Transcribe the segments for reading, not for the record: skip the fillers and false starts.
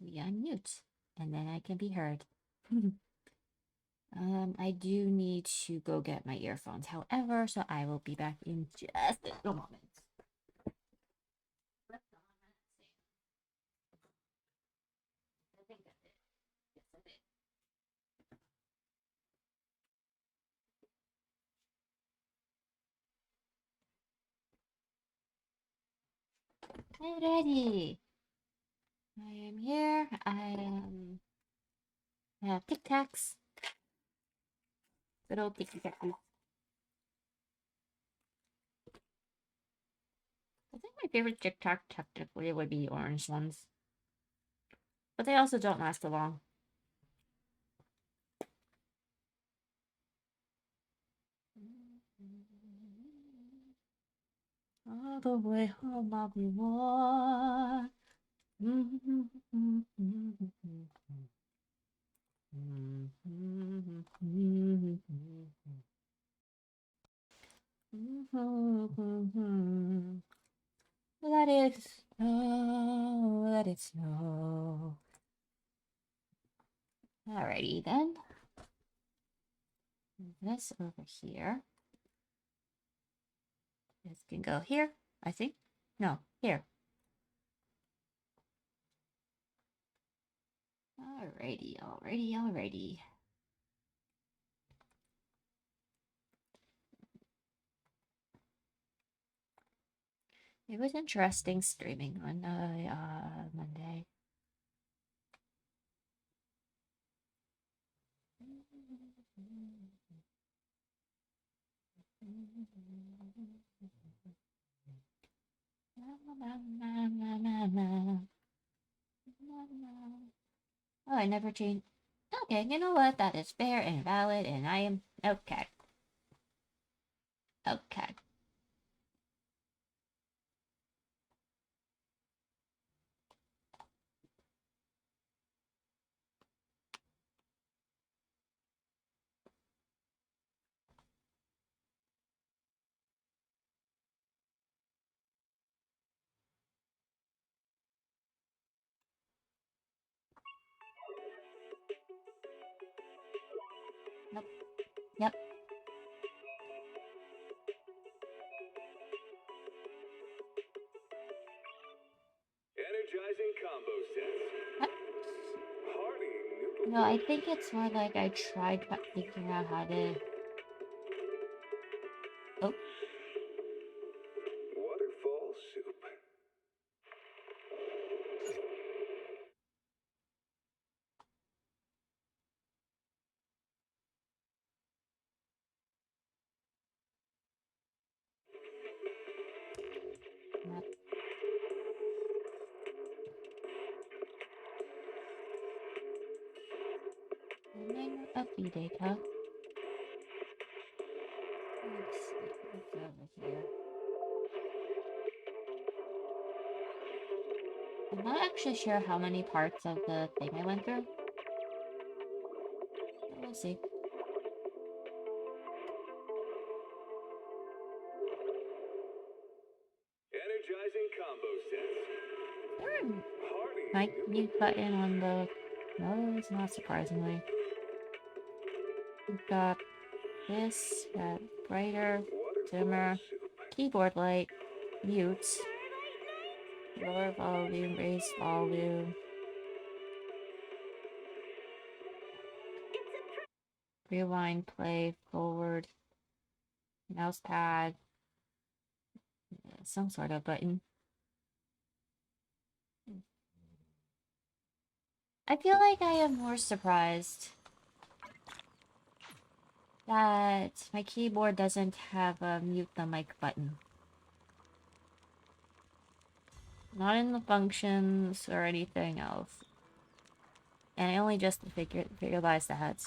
we unmute, and then I can be heard. I do need to go get my earphones, however, so I will be back in just a moment. I'm ready. I am here. I have Tic Tacs. Good old Tic Tacs. I think my favorite Tic Tac technically would be orange ones, but they also don't last so long. All the way home, I'll be warm. Let it snow, let it snow. Alrighty then. This over here. This can go here, I think. No, here. Alrighty. It was interesting streaming on Monday. Oh, I never changed. Okay, you know what? That is fair and valid, and I am okay. Okay. Nope. Yep. Energizing combo sets. No, I think it's more like I tried figuring out how to. Oh. Waterfall soup. Yep. Minor update data. Let's see what's over here. I'm not actually sure how many parts of the thing I went through. But we'll see. Energizing combo sets. My mute button on the... No, it's not surprisingly. We've got this, got brighter, dimmer, keyboard light, mute, lower volume, raise volume, rewind, play, forward, mouse pad, some sort of button. I feel like I am more surprised that my keyboard doesn't have a mute the mic button. Not in the functions or anything else. And I only just realized that.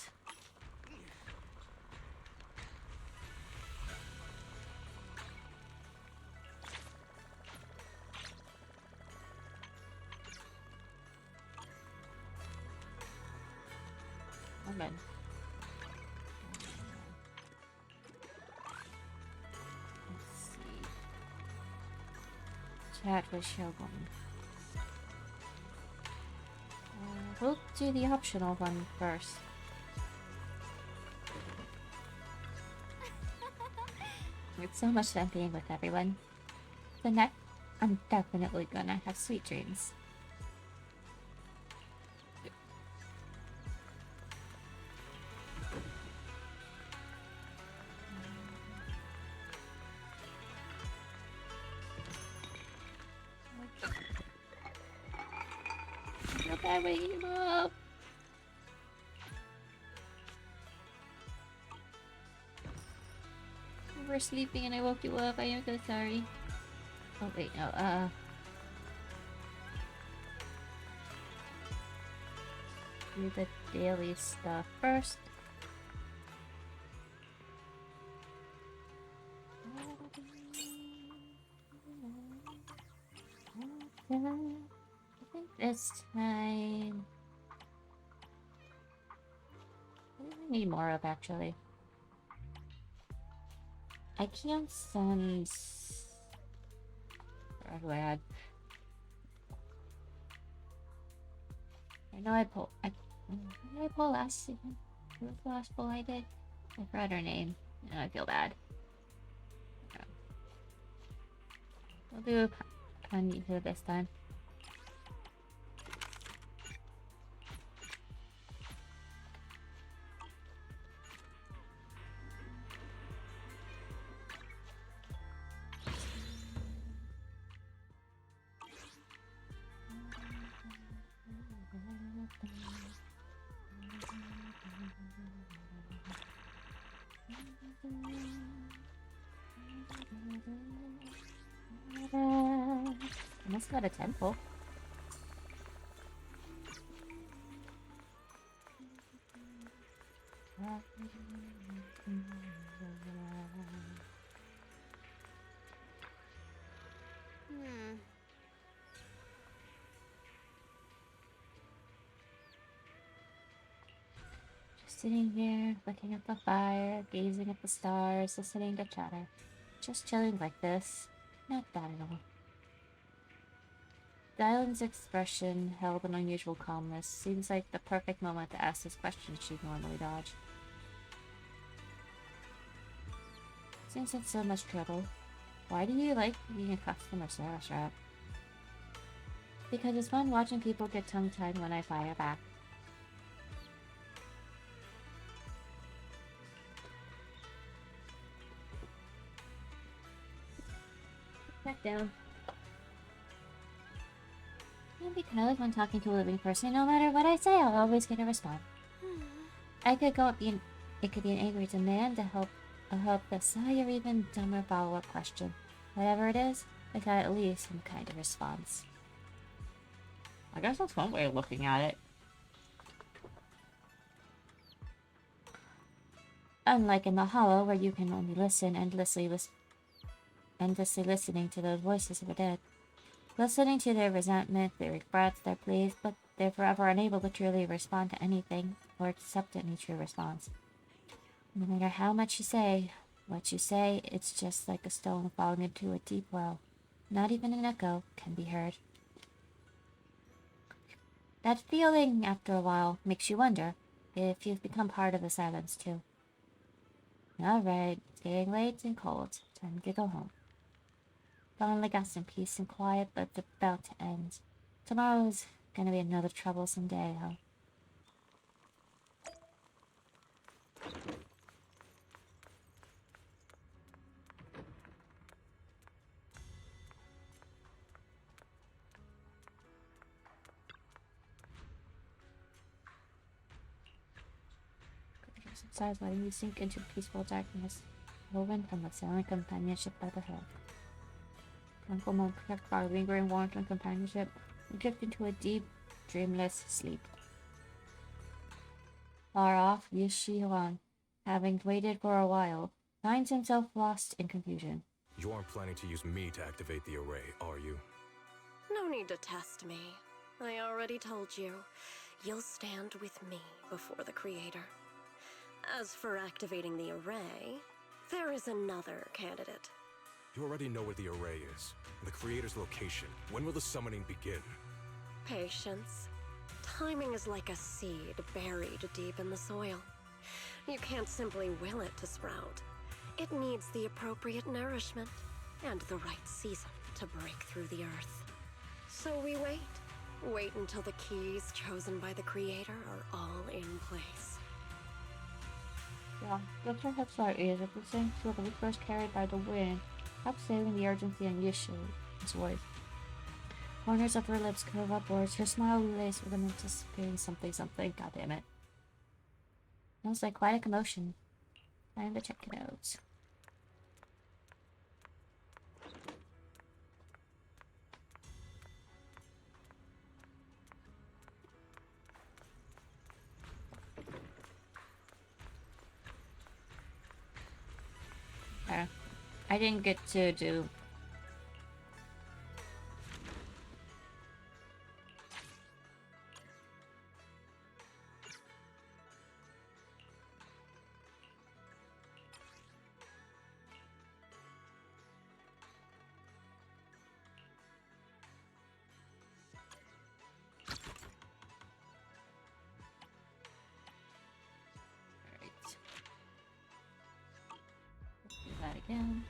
I'm in. Let's see. Chat with Shogun. We'll do the optional one first. It's so much fun being with everyone. Tonight, I'm definitely gonna have sweet dreams. I feel bad waking you up. You were sleeping and I woke you up. I am so sorry. Oh wait, no, do the daily stuff first. I think this time... What do I need more of, actually? I can't sense... What do I add? I know I pulled... what did I pull last season? What was the last pull I did? I forgot her name. And I feel bad. Okay. We'll do Kanito this time. I must got a temple. Just sitting here, looking at the fire, gazing at the stars, listening to chatter. Just chilling like this. Not bad at all. The island's expression held an unusual calmness. Seems like the perfect moment to ask this question she'd normally dodge. Since it's so much trouble, why do you like being a customer service rep? Because it's fun watching people get tongue-tied when I fire back. Back down. And because when talking to a living person, no matter what I say, I'll always get a response. It could be an angry demand to help the silly or even dumber follow-up question. Whatever it is, I got at least some kind of response. I guess that's one way of looking at it. Unlike in the Hollow, where you can only listen, endlessly listening to those voices of the dead. Listening to their resentment, their regrets, their pleas, but they're forever unable to truly respond to anything or accept any true response. No matter how much you say, what you say, it's just like a stone falling into a deep well. Not even an echo can be heard. That feeling, after a while, makes you wonder if you've become part of the silence too. Alright, it's getting late and cold. Time to go home. Finally got some peace and quiet, but it's about to end. Tomorrow's gonna be another troublesome day, huh? Subsides, letting you sink into peaceful darkness, woven from the silent companionship by the hill. Uncle Mom protected by lingering warmth and companionship, and drift into a deep, dreamless sleep. Far off, Huion, having waited for a while, finds himself lost in confusion. You aren't planning to use me to activate the array, are you? No need to test me. I already told you. You'll stand with me before the Creator. As for activating the array, there is another candidate. You already know where the array is, and the Creator's location. When will the summoning begin? Patience. Timing is like a seed buried deep in the soil. You can't simply will it to sprout. It needs the appropriate nourishment and the right season to break through the earth. So we wait. Wait until the keys chosen by the Creator are all in place. Yeah, that's what that start is. If the same feel the first carried by the wind, perhaps saving the urgency and Yishu's voice. Corners of her lips curve upwards, her smile relays with an anticipating something. God damn it. Sounds like quite a commotion. Time to check it out. I didn't get to do. That again.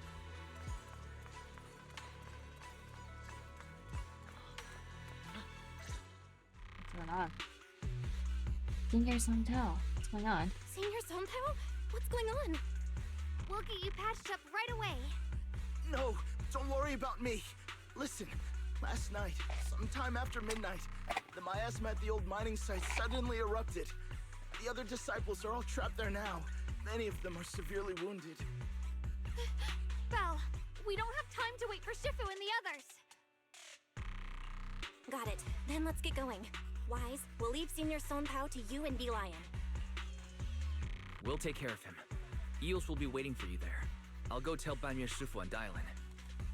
What's going on? Senior Sontel, what's going on? Senior Sontel? What's going on? We'll get you patched up right away. No, don't worry about me. Listen, last night, sometime after midnight, the miasma at the old mining site suddenly erupted. The other disciples are all trapped there now. Many of them are severely wounded. Belle, we don't have time to wait for Shifu and the others. Got it. Then let's get going. Wise, we'll leave Senior Sonpao to you and Lion. We'll take care of him. Eels will be waiting for you there. I'll go tell Banyue Shifu and Dylan.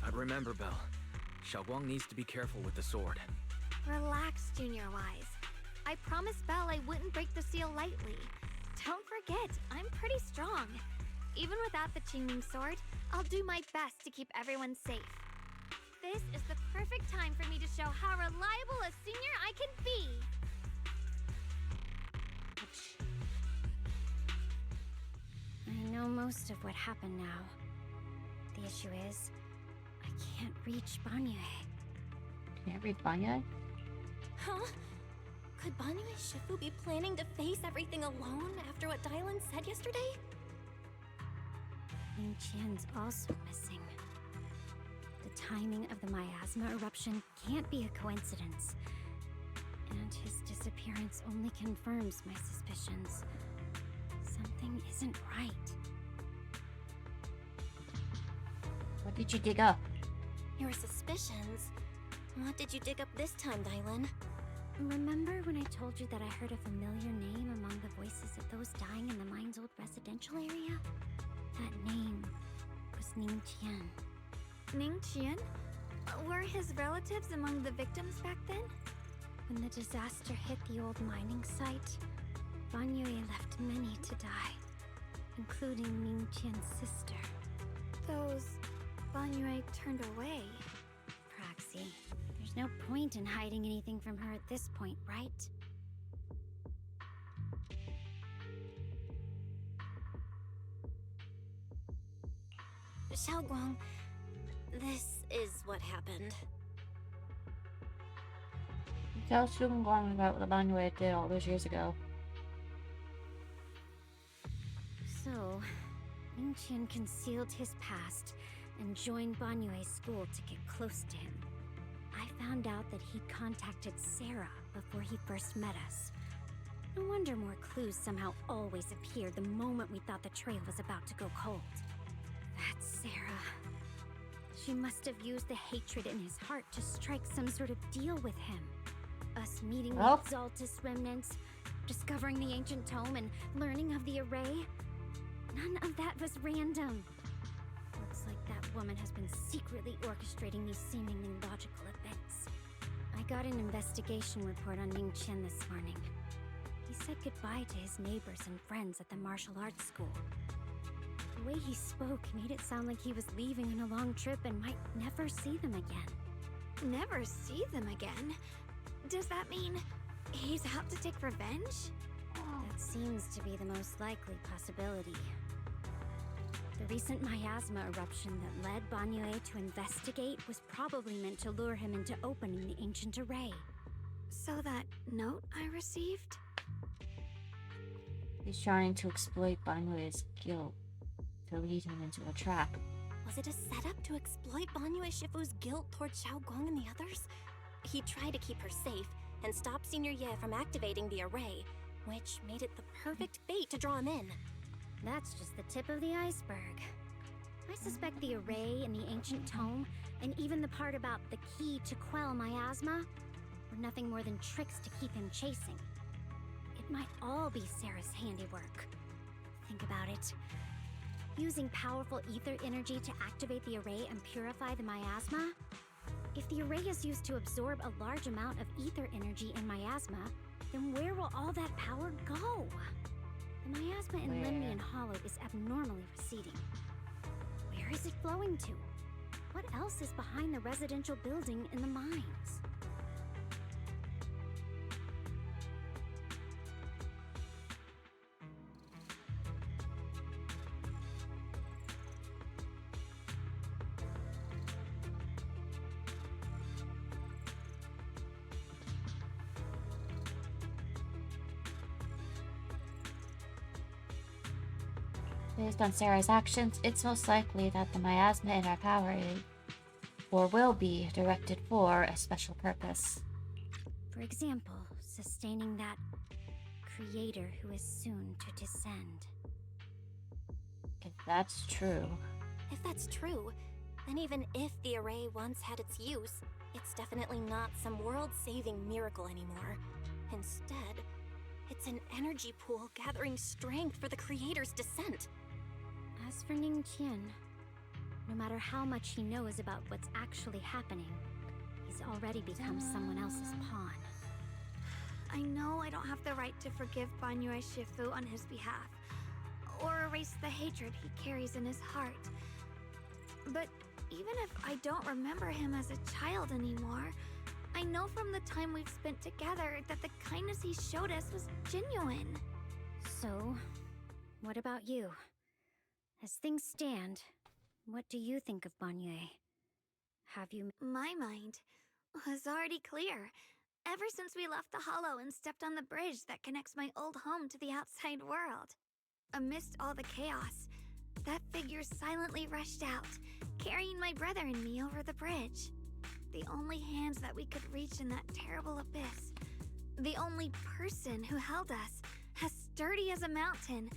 But remember, Belle, Xiaoguang needs to be careful with the sword. Relax, Junior Wise. I promised Belle I wouldn't break the seal lightly. Don't forget, I'm pretty strong. Even without the Qingming sword, I'll do my best to keep everyone safe. This is the perfect time for me to show how reliable a senior I can be. I know most of what happened now. The issue is, I can't reach Banyue. Can't read Banyue? Huh? Could Banyue Shifu be planning to face everything alone after what Dylan said yesterday? Ning Qian's also missing. The timing of the miasma eruption can't be a coincidence. And his disappearance only confirms my suspicions. Something isn't right. What did you dig up? Your suspicions? What did you dig up this time, Dylan? Remember when I told you that I heard a familiar name among the voices of those dying in the mine's old residential area? That name was Ning Qian. Ning Qian? Were his relatives among the victims back then? When the disaster hit the old mining site, Banyue left many to die, including Ning Qian's sister. Those Banyue turned away. Praxi, there's no point in hiding anything from her at this point, right? Xiaoguang, this is what happened. Tell Xiaoguang about what the Banyue did all those years ago. So, Ning Qian concealed his past and joined Banyue's school to get close to him. I found out that he contacted Sarah before he first met us. No wonder more clues somehow always appeared the moment we thought the trail was about to go cold. That's Sarah. She must have used the hatred in his heart to strike some sort of deal with him. Us meeting Well. with Zaltis remnants, discovering the ancient tome, and learning of the array. None of that was random. Looks like that woman has been secretly orchestrating these seemingly logical events. I got an investigation report on Ning Qian this morning. He said goodbye to his neighbors and friends at the martial arts school. The way he spoke made it sound like he was leaving on a long trip and might never see them again. Never see them again? Does that mean He's out to take revenge? That seems to be the most likely possibility. The recent miasma eruption that led Banyue to investigate was probably meant to lure him into opening the ancient array. So that note I received? He's trying to exploit Banyue's guilt to lead him into a trap. Was it a setup to exploit Banyue Shifu's guilt toward Xiaoguang and the others? He tried to keep her safe and stop Senior Ye from activating the array, which made it the perfect bait to draw him in. That's just the tip of the iceberg. I suspect the array and the ancient tome, and even the part about the key to quell miasma, were nothing more than tricks to keep him chasing. It might all be Sarah's handiwork. Think about it. Using powerful ether energy to activate the array and purify the miasma? If the array is used to absorb a large amount of ether energy in miasma, then where will all that power go? The miasma in Limnian Hollow is abnormally receding. Where is it flowing to? What else is behind the residential building in the mines? Based on Sarah's actions, it's most likely that the miasma in our power is, or will be, directed for a special purpose. For example, sustaining that creator who is soon to descend. If that's true. If that's true, then even if the array once had its use, it's definitely not some world-saving miracle anymore. Instead, it's an energy pool gathering strength for the creator's descent. As for Ningqian, no matter how much he knows about what's actually happening, he's already become someone else's pawn. I know I don't have the right to forgive Banyue Shifu on his behalf, or erase the hatred he carries in his heart. But even if I don't remember him as a child anymore, I know from the time we've spent together that the kindness he showed us was genuine. So, what about you? As things stand, what do you think of Banyue? Have you... My mind was already clear. Ever since we left the Hollow and stepped on the bridge that connects my old home to the outside world. Amidst all the chaos, that figure silently rushed out, carrying my brother and me over the bridge. The only hands that we could reach in that terrible abyss. The only person who held us, as sturdy as a mountain,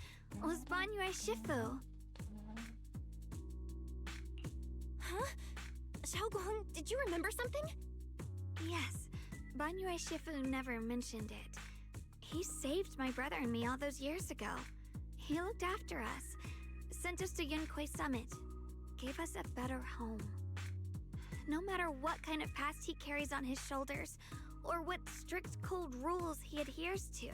was Banyue Shifu. Huh? Xiaoguang, did you remember something? Yes, Banyue Shifu never mentioned it. He saved my brother and me all those years ago. He looked after us, sent us to Yunquei Summit, gave us a better home. No matter what kind of past he carries on his shoulders, or what strict cold rules he adheres to,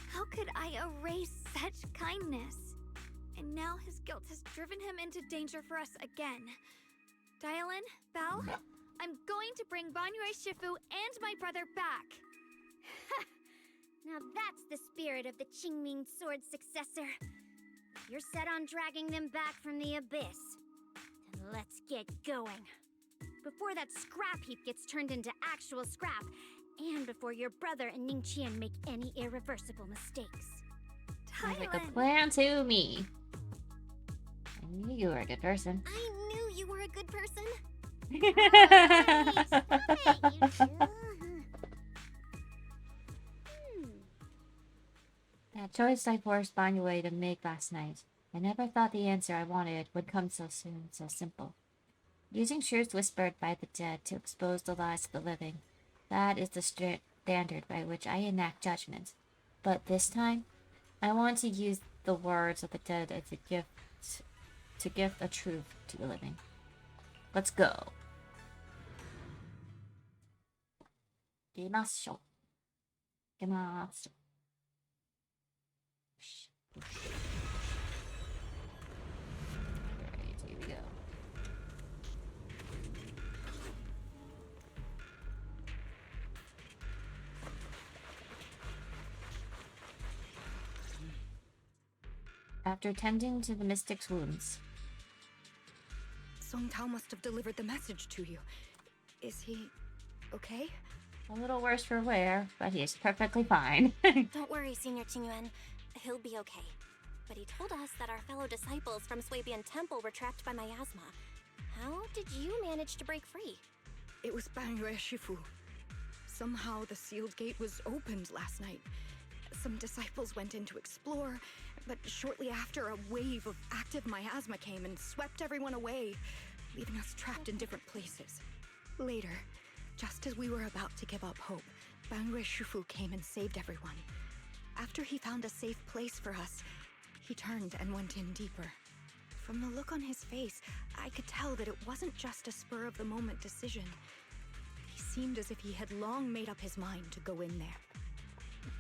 how could I erase such kindness? And now his guilt has driven him into danger for us again. Dialin, Belle, I'm going to bring Banyue Shifu and my brother back. Now that's the spirit of the Qingming sword successor. You're set on dragging them back from the abyss. Then let's get going. Before that scrap heap gets turned into actual scrap, and before your brother and Ningqian make any irreversible mistakes. Sounds like a plan to me. I knew you were a good person. I knew you were a good person. That choice I forced Banyue to make last night. I never thought the answer I wanted would come so soon, so simple. Using truths whispered by the dead to expose the lies of the living. That is the standard by which I enact judgment. But this time, I want to use the words of the dead as a gift to give a truth to the living. Let's go. 行きましょう。行きましょう。Alright, here we go. after tending to the mystic's wounds. Song Tao must have delivered the message to you. Is he okay? A little worse for wear, but he's perfectly fine. Don't worry, Senior Qingyuan. He'll be okay. But he told us that our fellow disciples from Swabian Temple were trapped by miasma. How did you manage to break free? It was Bangyue Shifu. Somehow the sealed gate was opened last night. Some disciples went in to explore, but shortly after, a wave of active miasma came and swept everyone away, leaving us trapped in different places. Later, just as we were about to give up hope, Bangyue Shifu came and saved everyone. After he found a safe place for us, he turned and went in deeper. From the look on his face, I could tell that it wasn't just a spur-of-the-moment decision. He seemed as if he had long made up his mind to go in there.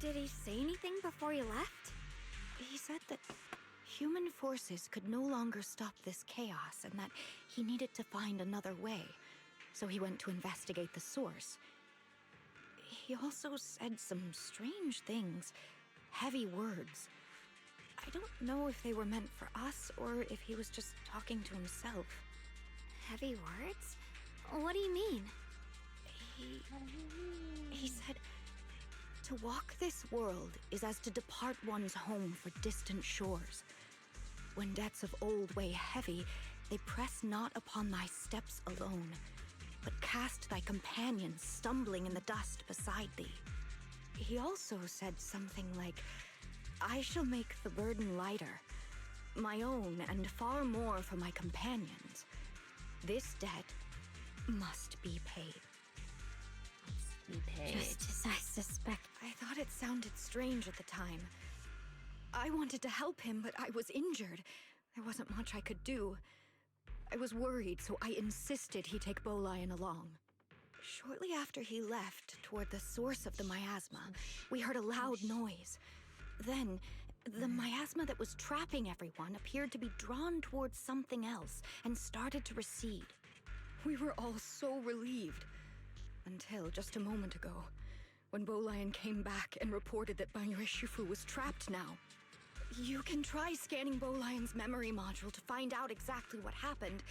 Did he say anything before you left? He said that human forces could no longer stop this chaos and that he needed to find another way, so he went to investigate the source. He also said some strange things, heavy words. I don't know if they were meant for us or if he was just talking to himself. Heavy words? What do you mean? He said, to walk this world is as to depart one's home for distant shores. When debts of old weigh heavy, they press not upon thy steps alone, but cast thy companions stumbling in the dust beside thee. He also said something like, I shall make the burden lighter, my own and far more for my companions. This debt must be paid. Just as I suspect. I thought it sounded strange at the time. I wanted to help him, but I was injured. There wasn't much I could do. I was worried, so I insisted he take Bolion along. Shortly after he left, toward the source of the miasma, we heard a loud noise. Then, the miasma that was trapping everyone appeared to be drawn towards something else and started to recede. We were all so relieved. Until just a moment ago, when Bolion came back and reported that Bangyue Shifu was trapped now. You can try scanning Bolion's memory module to find out exactly what happened,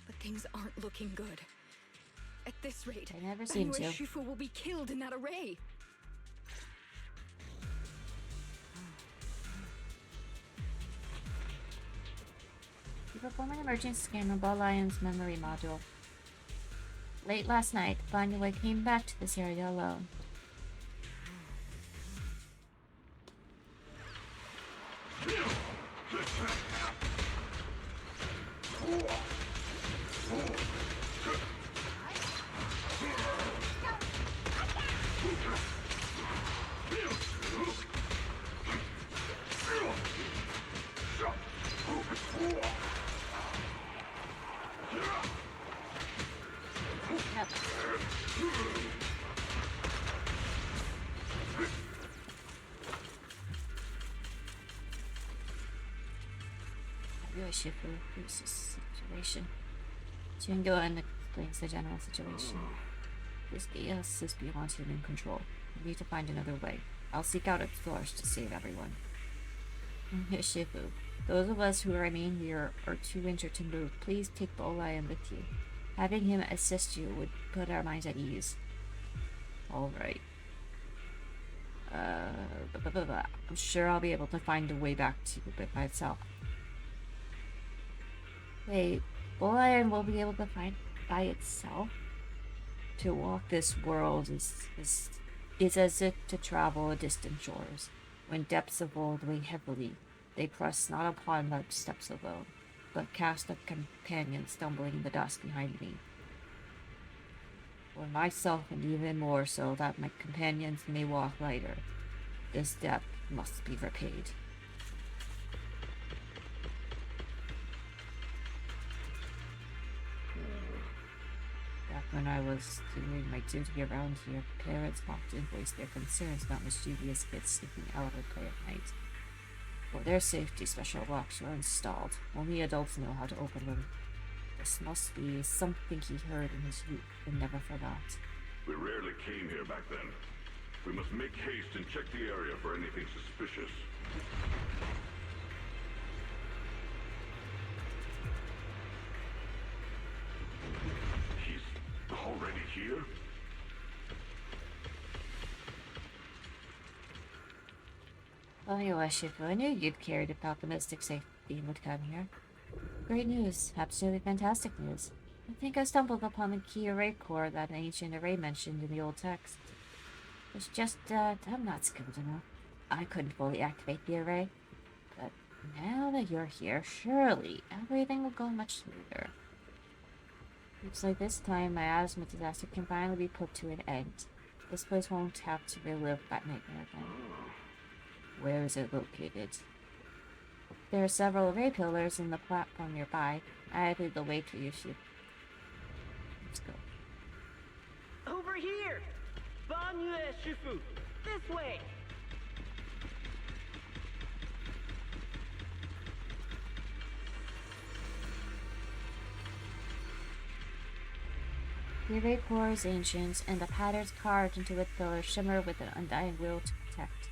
but things aren't looking good. At this rate, I never seem to. Bangyue Shifu will be killed in that array. You perform an emergency scan on Bolion's memory module. Late last night, Bangyue came back to this area alone. Shifu who's this situation. Huion explains the general situation. This chaos is beyond human control. We need to find another way. I'll seek out explorers to save everyone. Shifu, those of us who remain here are too injured to move. Please take Bolion with you. Having him assist you would put our minds at ease. Alright. I'm sure I'll be able to find a way back to you by itself. Wait, Bolion will be able to find by itself? To walk this world is as if to travel distant shores. When depths of old weigh heavily, they press not upon the steps alone, but cast a companion stumbling in the dust behind me. For myself, and even more so that my companions may walk lighter, this debt must be repaid. When I was doing my duty around here, parents often voiced their concerns about mischievous kids sneaking out of play at night. For their safety, special locks were installed. Only adults know how to open them. This must be something he heard in his youth and never forgot. We rarely came here back then. We must make haste and check the area for anything suspicious. here? Well, you Shifu, I knew you'd carried a pessimistic safe beam would come here. Great news. Absolutely fantastic news. I think I stumbled upon the key array core that an ancient array mentioned in the old text. It's just, I'm not skilled enough. I couldn't fully activate the array. But now that you're here, surely everything will go much smoother. Looks like this time my asthma disaster can finally be put to an end. This place won't have to relive that nightmare again. Where is it located? There are several array pillars in the platform nearby. I lead the way to you. Let's go. Over here! Bonne Shifu! This way! The array core is ancient, and the patterns carved into its pillars shimmer with an undying will to protect.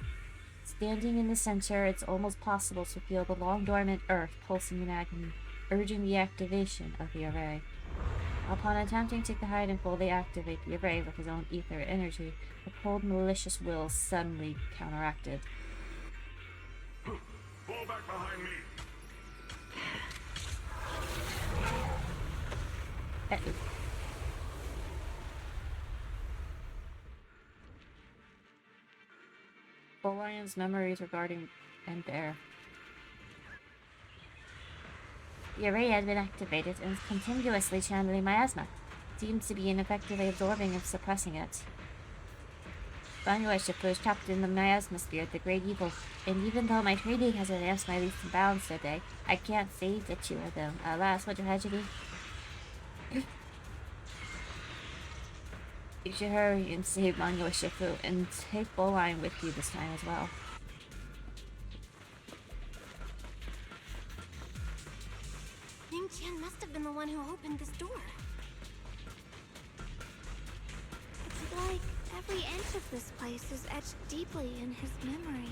Standing in the center, it's almost possible to feel the long-dormant earth pulsing in agony, urging the activation of the array. Upon attempting to hide and fully activate the array with his own ether energy, the cold, malicious will suddenly counteracted. Fall back behind me! Huion's memories regarding and there. The array has been activated and is continuously channeling miasma. Seems to be ineffectively absorbing and suppressing it. Shifu is trapped in the miasma sphere, the great evil, and even though my trading has advanced my leaps and bounds today, I can't save the two of them. Alas, what a tragedy. You should hurry and save Shifu and take Bowline with you this time as well. Ning-chan must have been the one who opened this door. It's like every inch of this place is etched deeply in his memory.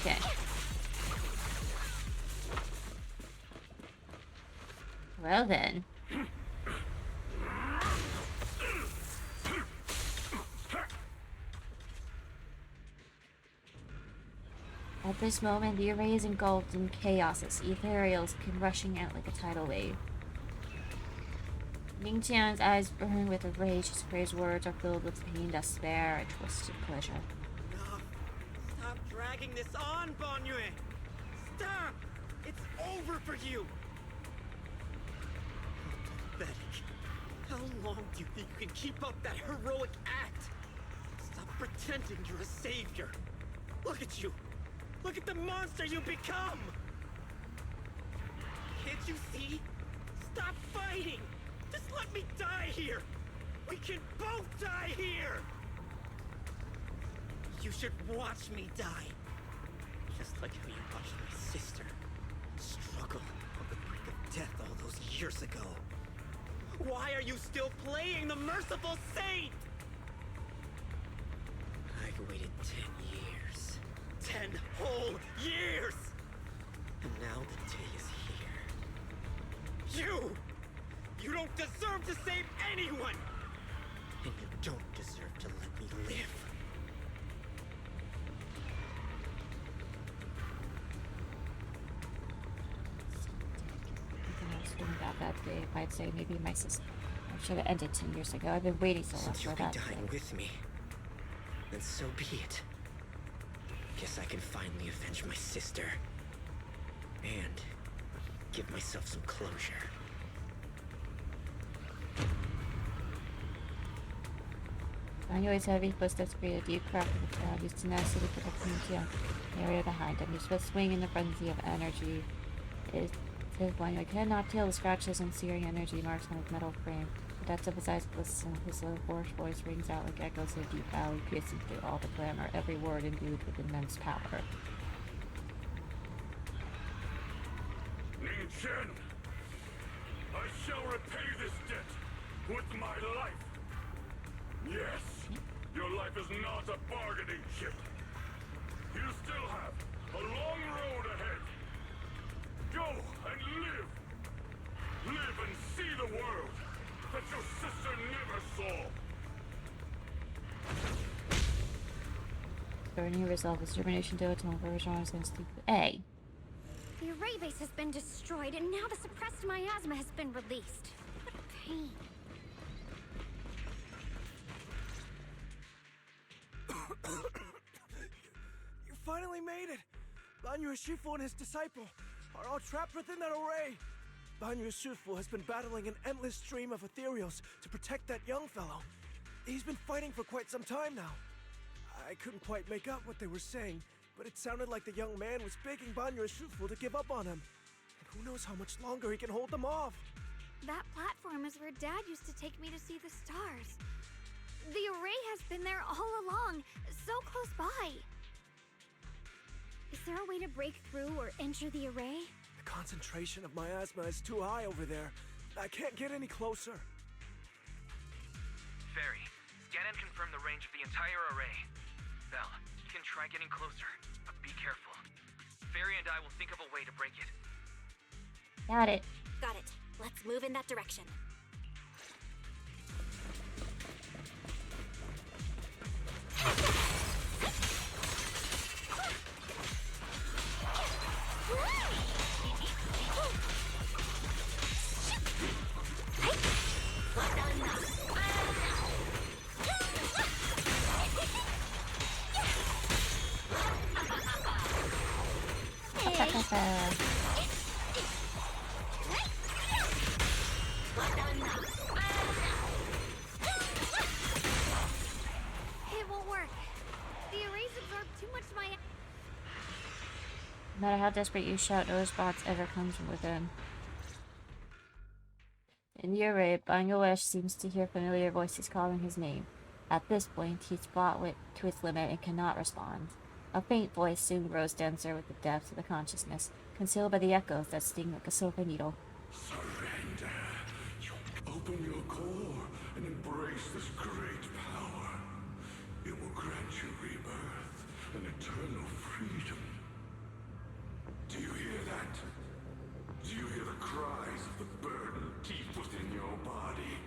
Okay. Well then. At this moment, the array is engulfed in chaos as ethereals come rushing out like a tidal wave. Ning-chan's eyes burn with rage as Frey's words are filled with pain, despair, and twisted pleasure. Enough! Stop dragging this on, Bonne! Stop! It's over for you! Pathetic. How long do you think you can keep up that heroic act? Stop pretending you're a savior. Look at you! Look at the monster you become! Can't you see? Stop fighting! Just let me die here! We can both die here! You should watch me die. Just like how you watched my sister struggle on the brink of death all those years ago. Why are you still playing the merciful saint? I've waited 10 years. 10 whole years! And now the day is here. You don't deserve to save anyone! And you don't deserve to let me live. I was thinking about that day. If I'd say maybe my sister. I should have ended 10 years ago. I've been waiting so long Since for you'll be that dying day. with me, then so be it. Guess I can finally avenge my sister. And give myself some closure. Manuel's heavy footsteps create a deep crack in the ground. His tenacity protecting the area behind him. His swift swing in the frenzy of energy is Manuel cannot feel the scratches and searing energy marks on his metal frame. depths of his eyes glisten, his low, hoarse voice rings out like echoes in a deep valley, piercing through all the glamour, every word imbued with immense power. Ning Chen, I shall repay this debt with my life. Yes, your life is not a bargaining chip. You still have a long road ahead. Go and live. Live and see the world that your sister never saw. Burning resolve his determination to atone for Rajan's instinct. A. The array base has been destroyed, and now the suppressed miasma has been released. What a pain. You finally made it! Banyu Shifu and his disciple are all trapped within that array. Banyu Shifu has been battling an endless stream of ethereals to protect that young fellow. He's been fighting for quite some time now. I couldn't quite make out what they were saying, but it sounded like the young man was begging Banyu Shifu to give up on him. And who knows how much longer he can hold them off. That platform is where Dad used to take me to see the stars. The array has been there all along, so close by. Is there a way to break through or enter the array? The concentration of miasma is too high over there. I can't get any closer. Fairy, scan and confirm the range of the entire array. Belle, you can try getting closer, but be careful. Fairy and I will think of a way to break it. Got it. Got it. Let's move in that direction. It won't work. The arrays absorb too much miasma. No matter how desperate you shout, no response ever comes from within. In the array, Bangladesh seems to hear familiar voices calling his name. At this point, he's brought to its limit and cannot respond. A faint voice soon grows denser with the depths of the consciousness, concealed by the echoes that sting like a silver needle. Surrender. Open your core and embrace this great power. It will grant you rebirth and eternal freedom. Do you hear that? Do you hear the cries of the burden deep within your body?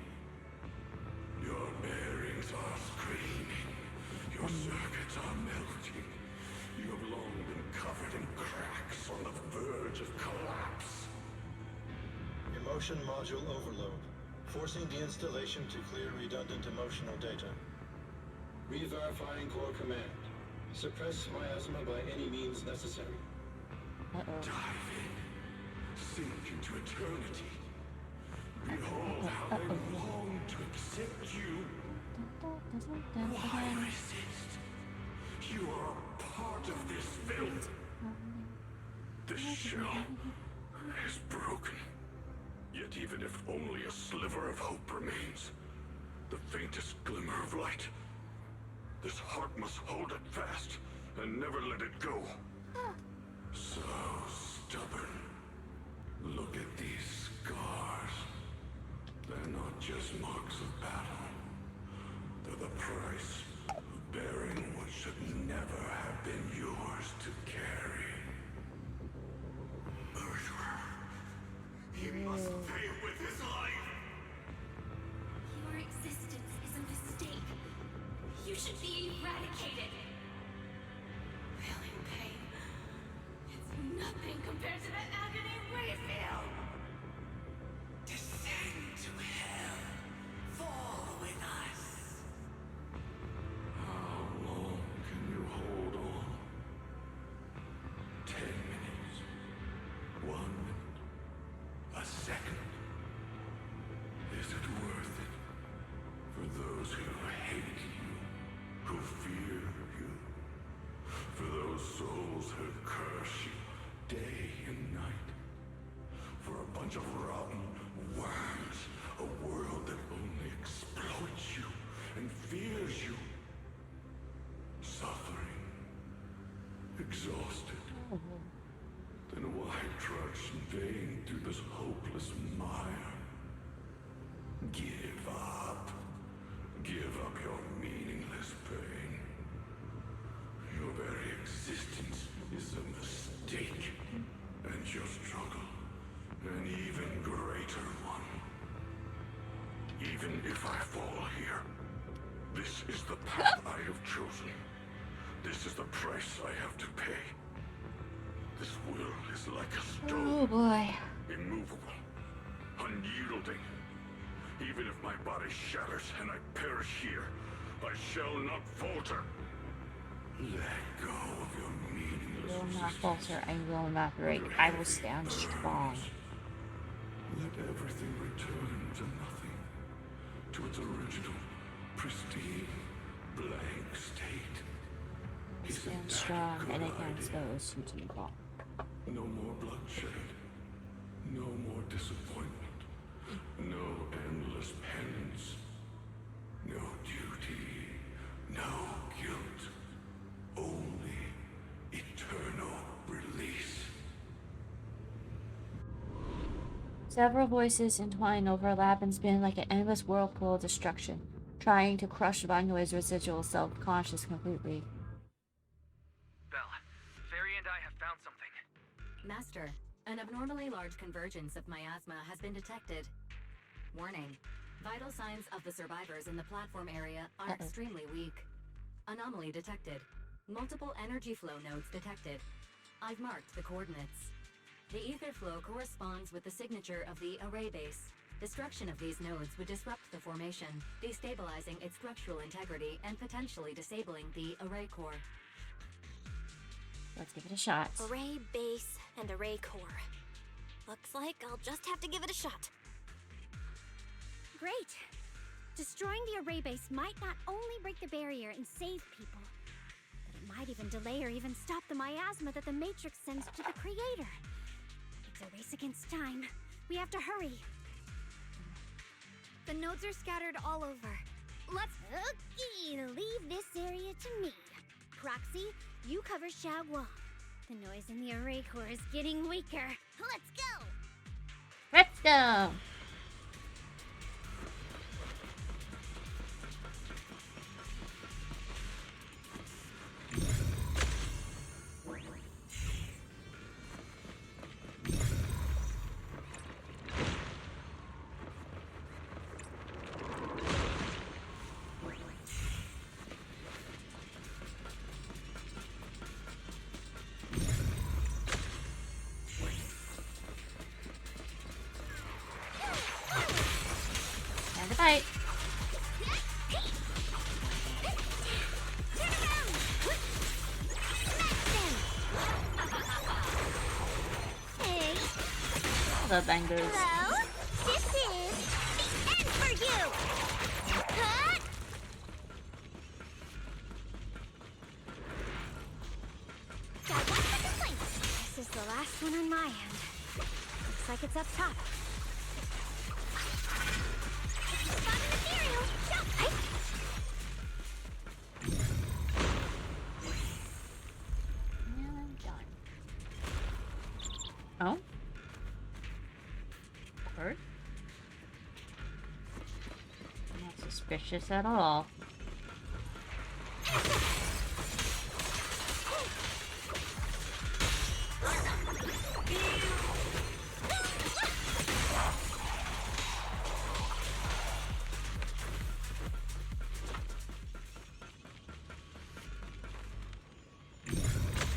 Your bearings are screaming. Your circuits are melting. You have long been covered in cracks on the verge of collapse. Emotion module overload. Forcing deinstallation to clear redundant emotional data. Re-verifying core command. Suppress miasma by any means necessary. Dive in. Sink into eternity. Behold how they long to accept you. Why resist? You are a part of this filth. The shell is broken. Yet even if only a sliver of hope remains, the faintest glimmer of light, this heart must hold it fast and never let it go. So stubborn. Look at these scars. They're not just marks of battle. They're the price of bearing what should never have been yours to carry. Murderer. He must pay with his life. Your existence is a mistake. You should be eradicated. Feeling pain. It's nothing compared to the agony we feel. Descend to hell. Fall with us. How long can you hold on? 10 minutes. 1 minute. A second. Is it worth it? For those who hate you, who fear you, for those souls who curse you day and night, for as you. Suffering. Exhausted. Then why trudge in vain through this hopeless mire? Give up. Give up your meaningless pain. Your very existence is a mistake. And your struggle, an even greater one. Even if I fall here, this is the path I have chosen. This is the price I have to pay. This will is like a stone. Oh boy. Immovable. Unyielding. Even if my body shatters and I perish here, I shall not falter. Let go of your meaningless I will not falter. I will not break. I will stand strong. Let everything return to nothing. To its original, pristine, blank state. I stand strong and against those who do wrong. No more bloodshed. No more disappointment. No endless penance. No duty. No guilt. Only eternal release. Several voices entwine, overlap, and spin like an endless whirlpool of destruction, trying to crush Vanyo's residual self-conscious completely. Belle, Fairy and I have found something. Master, an abnormally large convergence of miasma has been detected. Warning. Vital signs of the survivors in the platform area are extremely weak. Anomaly detected. Multiple energy flow nodes detected. I've marked the coordinates. The ether flow corresponds with the signature of the array base. Destruction of these nodes would disrupt the formation, destabilizing its structural integrity and potentially disabling the array core. Let's give it a shot. Array base and array core. Looks like I'll just have to give it a shot. Great! Destroying the array base might not only break the barrier and save people, but it might even delay or even stop the miasma that the Matrix sends to the Creator. It's a race against time. We have to hurry. The nodes are scattered all over. Let's leave this area to me. Proxy, you cover Xiaoguang. The noise in the array core is getting weaker. Let's go! Let's go! Fight. Hey. The bangers. Hello? This is the end for you! Huh? Got one for complaint. This is the last one on my end. Looks like it's up top. Oh? Hurt? Not suspicious at all.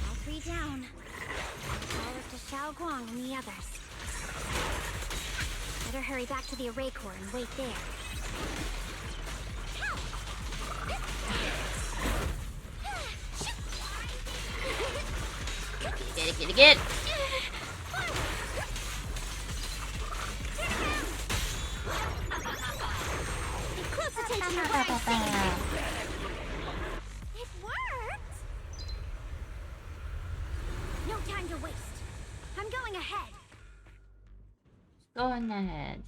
All three down. All up to Xiaoguang and the others. Better hurry back to the array core and wait there. Get. Close attention to what I'm saying. It worked! No time to waste. I'm going ahead. Going ahead.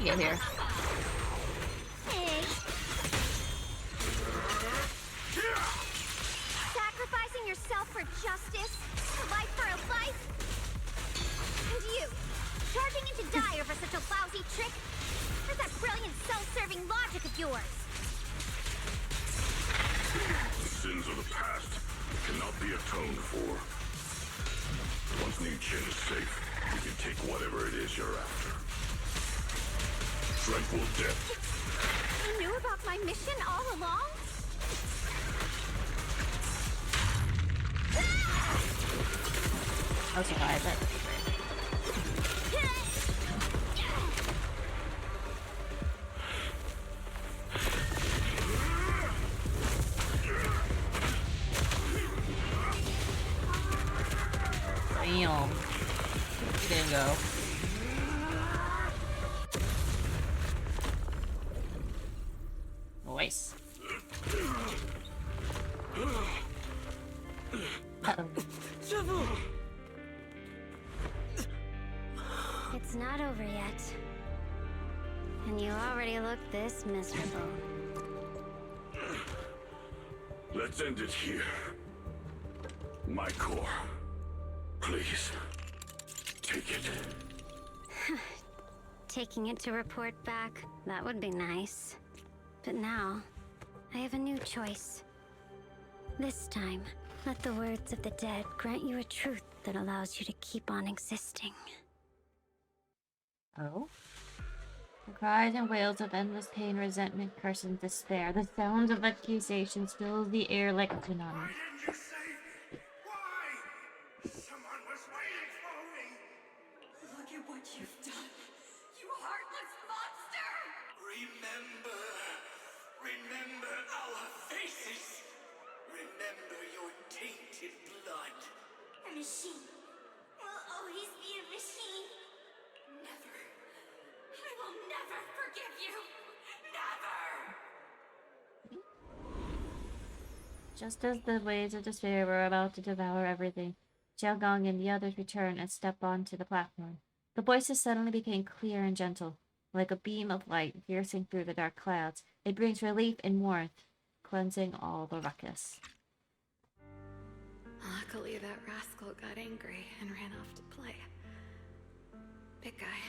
to get here. Hey. Sacrificing yourself for justice? A life for a life? And you, charging into die over such a lousy trick? Where's that brilliant self-serving logic of yours? The sins of the past cannot be atoned for. Once New Chin is safe, you can take whatever it is you're after. Tranquil death. You knew about my mission all along? I'll survive it. Damn. He didn't go. Nice. Uh-oh. It's not over yet. And you already look this miserable. Let's end it here. My core. Please. Take it. Taking it to report back, that would be nice. But now, I have a new choice. This time, let the words of the dead grant you a truth that allows you to keep on existing. Oh? The cries and wails of endless pain, resentment, curse, and despair. The sounds of accusations fill the air like a tsunami. Someone was waiting for me! Look at what you've done, you heartless monster! Remember our faces! Remember your tainted blood! A machine will always be a machine. Never. I will never forgive you! Never! Just as the waves of despair were about to devour everything, Xiaogong and the others returned and stepped onto the platform. The voices suddenly became clear and gentle, like a beam of light piercing through the dark clouds. It brings relief and warmth, cleansing all the ruckus. Luckily, that rascal got angry and ran off to play. Big guy,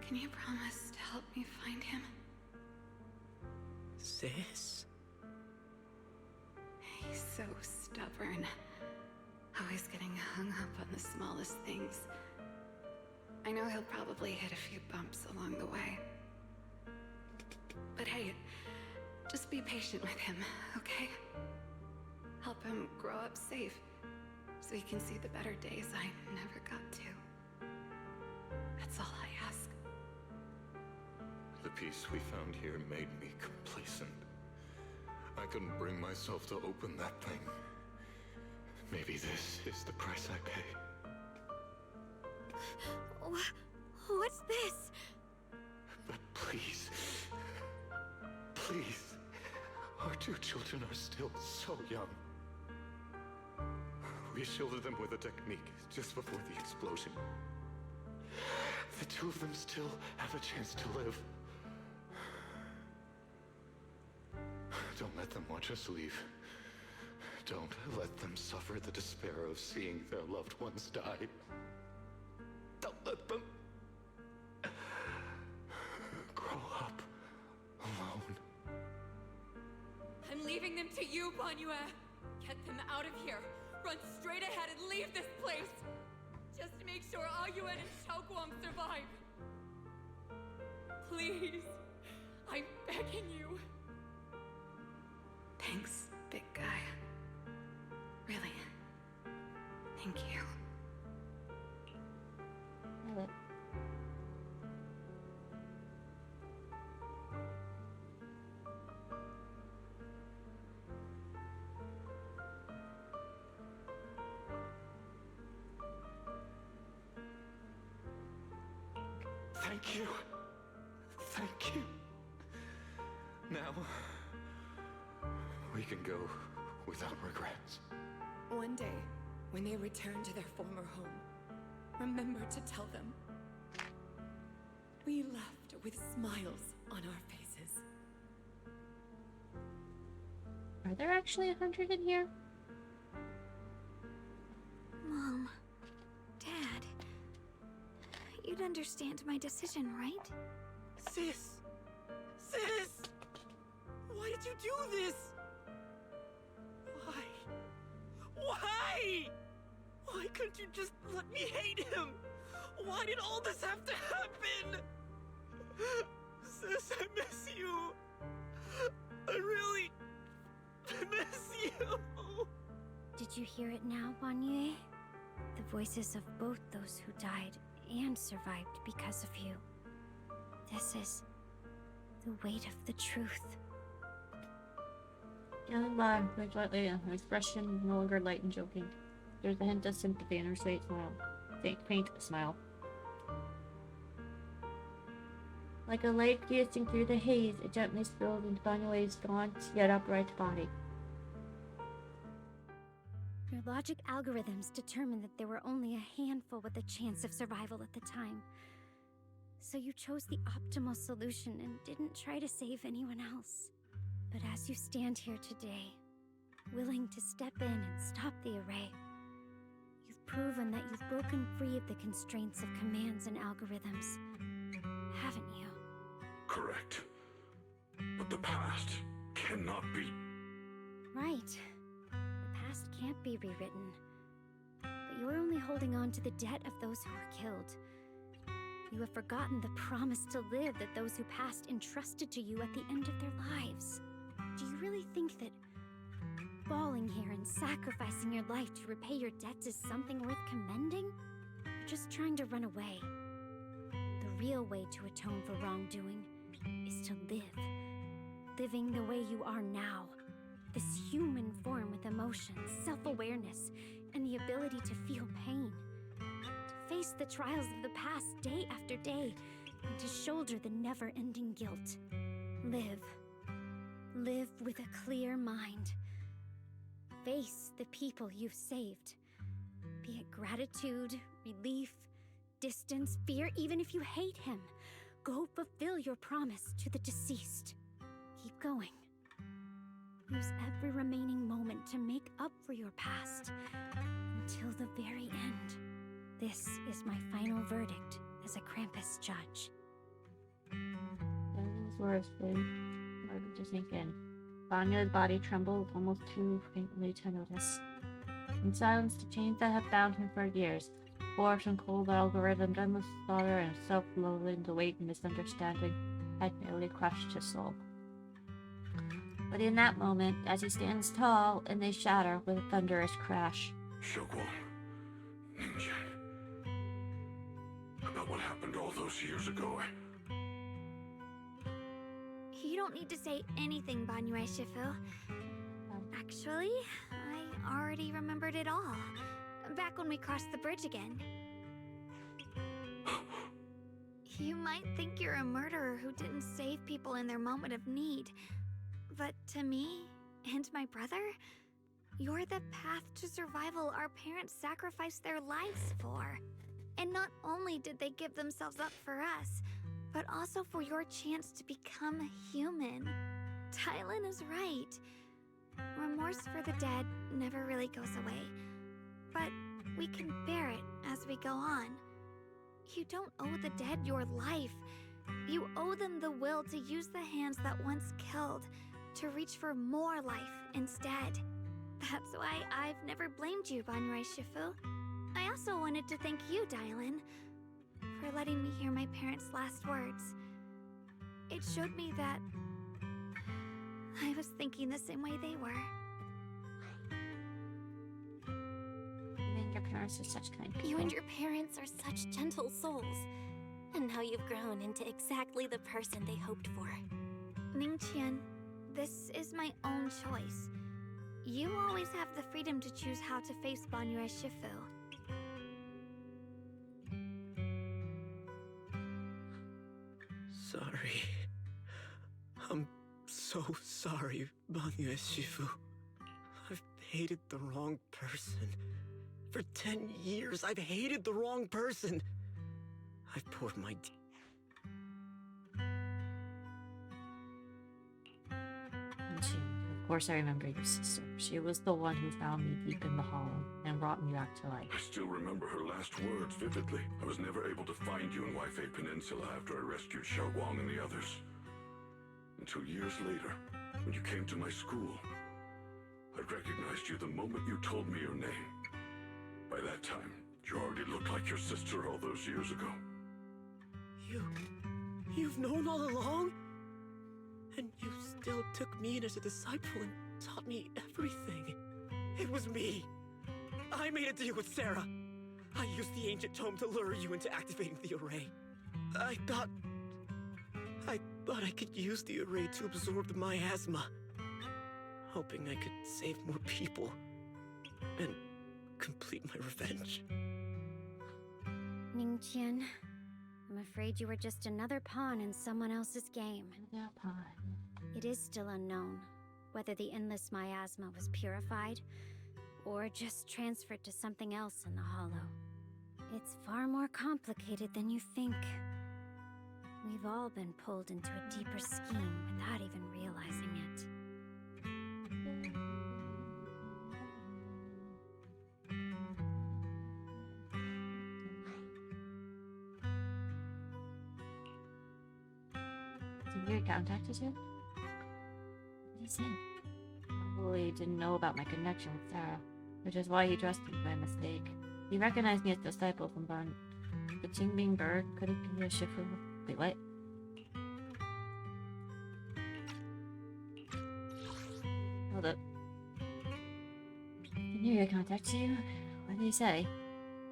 can you promise to help me find him? Sis? He's so stubborn. Always getting hung up on the smallest things. I know he'll probably hit a few bumps along the way. But hey, just be patient with him, okay? Help him grow up safe, so he can see the better days I never got to. That's all I ask. The peace we found here made me complacent. I couldn't bring myself to open that thing. Maybe this is the price I pay. What's this? But please, please, our two children are still so young. We shielded them with a technique just before the explosion. The two of them still have a chance to live. Don't let them watch us leave. Don't let them suffer the despair of seeing their loved ones die. Don't let them grow up alone. I'm leaving them to you, Banyue. Get them out of here. Run straight ahead and leave this place. Just to make sure Huion and Xiaoguang survive. Please. I'm begging you. Thanks, big guy. Really. Thank you. Thank you. Thank you. Now, we can go without regrets. One day, when they return to their former home, remember to tell them we left arrived with smiles on our faces. Are there actually 100 in here? Mom, Dad, you'd understand my decision, right? Sis! Sis! Why did you do this? Why? Why? Why couldn't you just let me hate him? Why did all this have to happen? Sis, I miss you. I really miss you. Did you hear it now, Banye? The voices of both those who died and survived because of you. This is the weight of the truth. Young Bob looked slightly, her expression no longer light and joking. There's a hint of sympathy in her sweet smile. Faint smile. Like a light piercing through the haze, it gently spilled into Banyoe's gaunt yet upright body. Your logic algorithms determined that there were only a handful with a chance of survival at the time. So you chose the optimal solution and didn't try to save anyone else. But as you stand here today, willing to step in and stop the array, you've proven that you've broken free of the constraints of commands and algorithms, haven't you? Correct. But the past cannot be. Right. The past can't be rewritten. But you're only holding on to the debt of those who were killed. You have forgotten the promise to live that those who passed entrusted to you at the end of their lives. Do you really think that falling here and sacrificing your life to repay your debts is something worth commending? You're just trying to run away. The real way to atone for wrongdoing is to live. Living the way you are now. This human form with emotions, self-awareness, and the ability to feel pain. To face the trials of the past day after day, and to shoulder the never-ending guilt. Live. Live with a clear mind. Face the people you've saved. Be it gratitude, relief, distance, fear, even if you hate him. Go fulfill your promise to the deceased. Keep going. Use every remaining moment to make up for your past. Until the very end. This is my final verdict as a Krampus judge. Those words started to sink in. Vanya's body trembled almost too faintly to notice. In silence, the chains that had bound him for years, forced and cold algorithm, endless slaughter, and self-loathing, the weight and misunderstanding, had nearly crushed his soul. But in that moment, as he stands tall, and they shatter with a thunderous crash. Shokwon, Ninja. About what happened all those years ago. You don't need to say anything, Banyue Shifu. Actually, I already remembered it all. Back when we crossed the bridge again. You might think you're a murderer who didn't save people in their moment of need. But to me, and my brother, you're the path to survival our parents sacrificed their lives for. And not only did they give themselves up for us, but also for your chance to become human. Tylen is right. Remorse for the dead never really goes away. But we can bear it as we go on. You don't owe the dead your life. You owe them the will to use the hands that once killed to reach for more life instead. That's why I've never blamed you, Banyue Shifu. I also wanted to thank you, Dylan, for letting me hear my parents' last words. It showed me that I was thinking the same way they were. You and your parents are such kind people. You and your parents are such gentle souls. And now you've grown into exactly the person they hoped for. Ningqian, this is my own choice. You always have the freedom to choose how to face Banyue Shifu. Sorry. I'm so sorry, Banyue Shifu. I've hated the wrong person. For 10 years, I've hated the wrong person. I've poured my course I remember your sister. She was the one who found me deep in the hollow and brought me back to life. I still remember her last words vividly. I was never able to find you in Waifei Peninsula after I rescued Xiaoguang and the others. Until years later, when you came to my school. I recognized you the moment you told me your name. By that time, you already looked like your sister all those years ago. You've known all along? And you still took me in as a disciple and taught me everything. It was me. I made a deal with Sarah. I used the ancient tome to lure you into activating the array. I thought I could use the array to absorb the miasma. Hoping I could save more people. And complete my revenge. Ningqian, I'm afraid you were just another pawn in someone else's game. Another pawn. It is still unknown whether the endless miasma was purified or just transferred to something else in the hollow. It's far more complicated than you think. We've all been pulled into a deeper scheme without even realizing it. He contacted you? What did he say? Probably didn't know about my connection with Sarah, which is why he trusted me by mistake. He recognized me as the disciple from Barn. The Qingbing bird, could it be a Shifu? Wait, what? Hold up. Did he contact you? What did he say?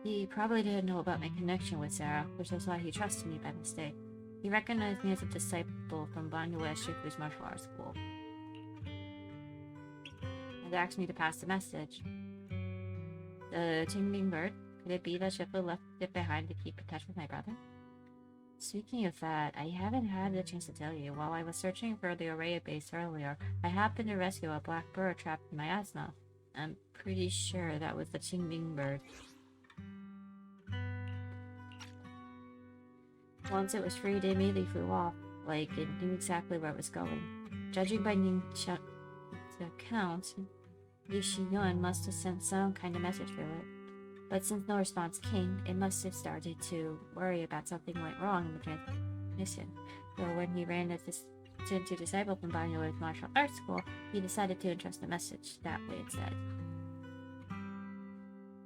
He probably didn't know about my connection with Sarah, which is why he trusted me by mistake. He recognized me as a disciple from Banyue Shifu's martial arts school. And asked me to pass the message. The Qingbing bird? Could it be that Shifu left it behind to keep in touch with my brother? Speaking of that, I haven't had the chance to tell you. While I was searching for the array base earlier, I happened to rescue a black bird trapped in miasma. I'm pretty sure that was the Qingbing bird. Once it was freed, it immediately flew off, like it knew exactly where it was going. Judging by Ningqian's account, Huion must have sent some kind of message through it. But since no response came, it must have started to worry about something went wrong in the transmission. So when he ran into disciple from Banyue's martial arts school, he decided to entrust the message that way instead.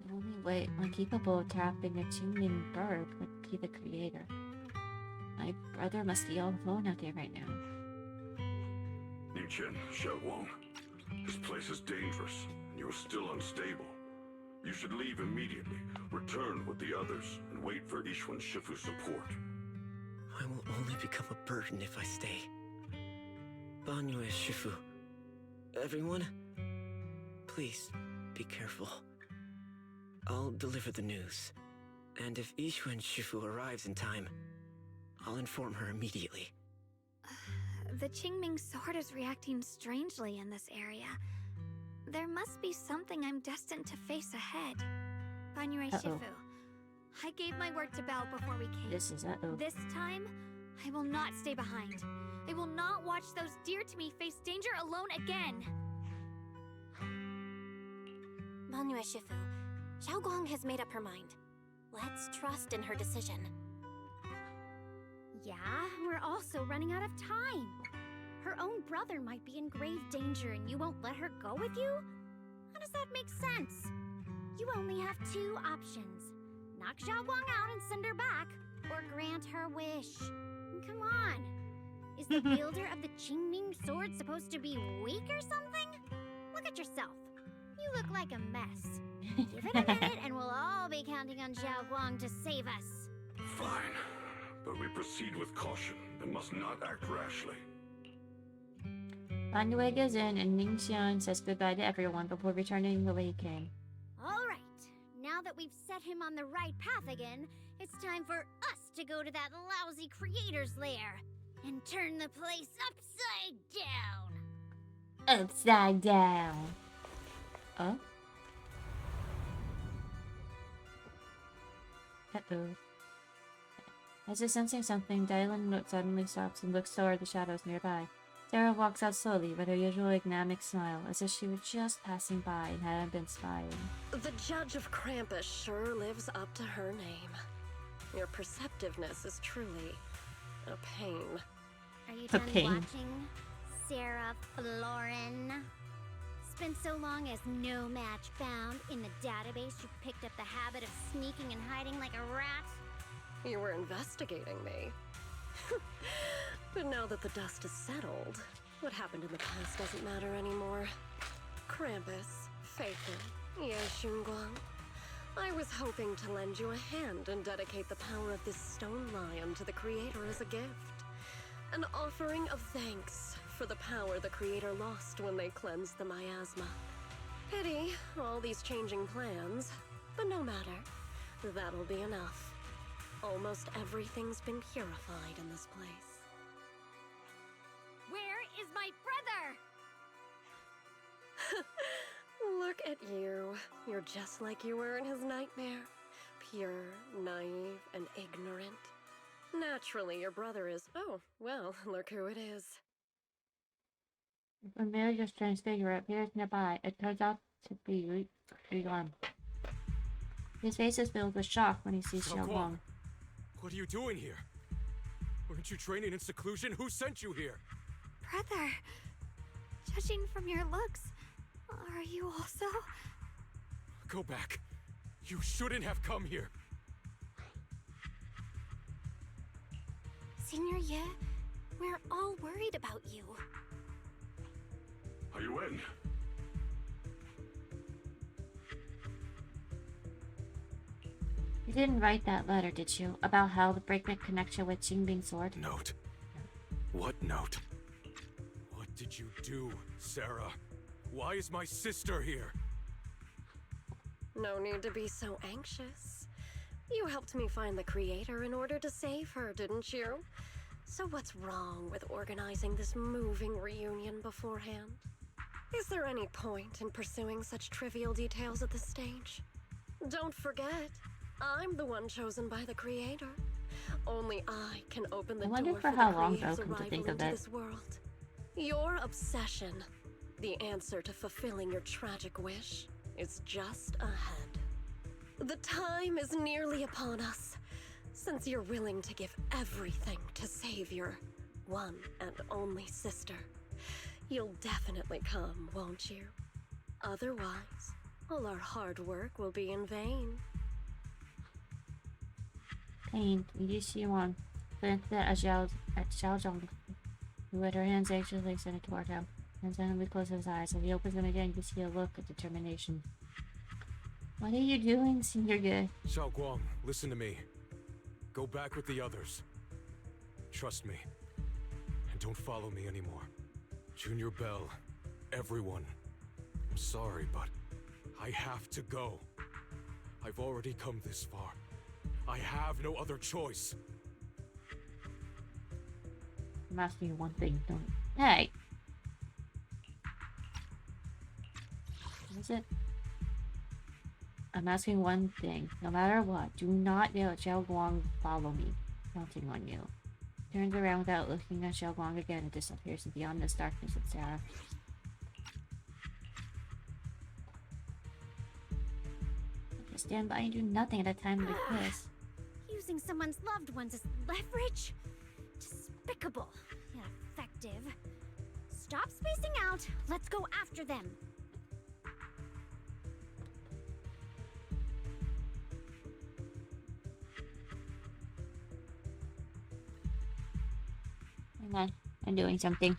The only way one capable of trapping a Qingbing bird would be the creator. My brother must be all alone out there right now. Ningqian, Xiaoguang, this place is dangerous, and you are still unstable. You should leave immediately, return with the others, and wait for Ishuan Shifu's support. I will only become a burden if I stay. Banyue Shifu, everyone, please be careful. I'll deliver the news, and if Ishuan Shifu arrives in time, I'll inform her immediately. The Qingming sword is reacting strangely in this area. There must be something I'm destined to face ahead. Banyue Shifu, I gave my word to Belle before we came. This is This time, I will not stay behind. I will not watch those dear to me face danger alone again. Banyue Shifu, Xiaoguang has made up her mind. Let's trust in her decision. Yeah, we're also running out of time. Her own brother might be in grave danger and you won't let her go with you? How does that make sense? You only have two options. Knock Xiaoguang out and send her back, or grant her wish. Come on. Is the wielder of the Qingming sword supposed to be weak or something? Look at yourself. You look like a mess. Give it a minute and we'll all be counting on Xiaoguang to save us. Fine, but we proceed with caution and must not act rashly. Banyue goes in and Ningqian says goodbye to everyone before returning the way he came. Alright, now that we've set him on the right path again, it's time for us to go to that lousy creator's lair and turn the place upside down. Upside down. Oh? Uh-oh. As if sensing something, Dylan suddenly stops and looks toward the shadows nearby. Sarah walks out slowly with her usual enigmatic smile, as if she were just passing by and hadn't been spying. The Judge of Krampus sure lives up to her name. Your perceptiveness is truly a pain. Are you A done pain. watching, Sarah Florin? It's been so long as no match found. In the database, you picked up the habit of sneaking and hiding like a rat. You were investigating me. But now that the dust is settled, what happened in the past doesn't matter anymore. Krampus, Faithful, Yeshunguang. I was hoping to lend you a hand and dedicate the power of this stone lion to the Creator as a gift. An offering of thanks for the power the Creator lost when they cleansed the miasma. Pity, all these changing plans, but no matter. That'll be enough. Almost everything's been purified in this place. Where is my brother? Look at you. You're just like you were in his nightmare. Pure, naive, and ignorant. Naturally, your brother is... Oh, well, look who it is. A familiar strange figure appears nearby. It turns out to be Huion. His face is filled with shock when he sees Xiaoguang. What are you doing here? Weren't you training in seclusion? Who sent you here? Brother, judging from your looks, are you also? Go back. You shouldn't have come here. Senior Ye, we're all worried about you. Are you in? You didn't write that letter, did you? About how the breakneck connection with Xingbing's sword? Note? What note? What did you do, Sarah? Why is my sister here? No need to be so anxious. You helped me find the Creator in order to save her, didn't you? So what's wrong with organizing this moving reunion beforehand? Is there any point in pursuing such trivial details at this stage? Don't forget, I'm the one chosen by the Creator. Only I can open the I wonder door for for how the long Creator's though, come to arrival think of into it. this world. Your obsession, the answer to fulfilling your tragic wish, is just ahead. The time is nearly upon us, since you're willing to give everything to save your one and only sister. You'll definitely come, won't you? Otherwise, all our hard work will be in vain. Pained, you see Yuan glanced at Xiaozhong, who had her hands anxiously extended toward him, and suddenly closed his eyes. As he opens them again, you see a look of determination. What are you doing, Senior Ye? Xiaoguang, listen to me. Go back with the others. Trust me. And don't follow me anymore. Junior Bell, everyone. I'm sorry, but I have to go. I've already come this far. I have no other choice. I'm asking you one thing, don't... Hey! What is it? I'm asking one thing. No matter what, do not let Xiaoguang follow me. Counting on you. Turns around without looking at Xiaoguang again and disappears in the ominous darkness of Sarah. I just stand by and do nothing at a time like this. Using someone's loved ones as leverage? Despicable, yet effective. Stop spacing out. Let's go after them. Hang on, I'm doing something.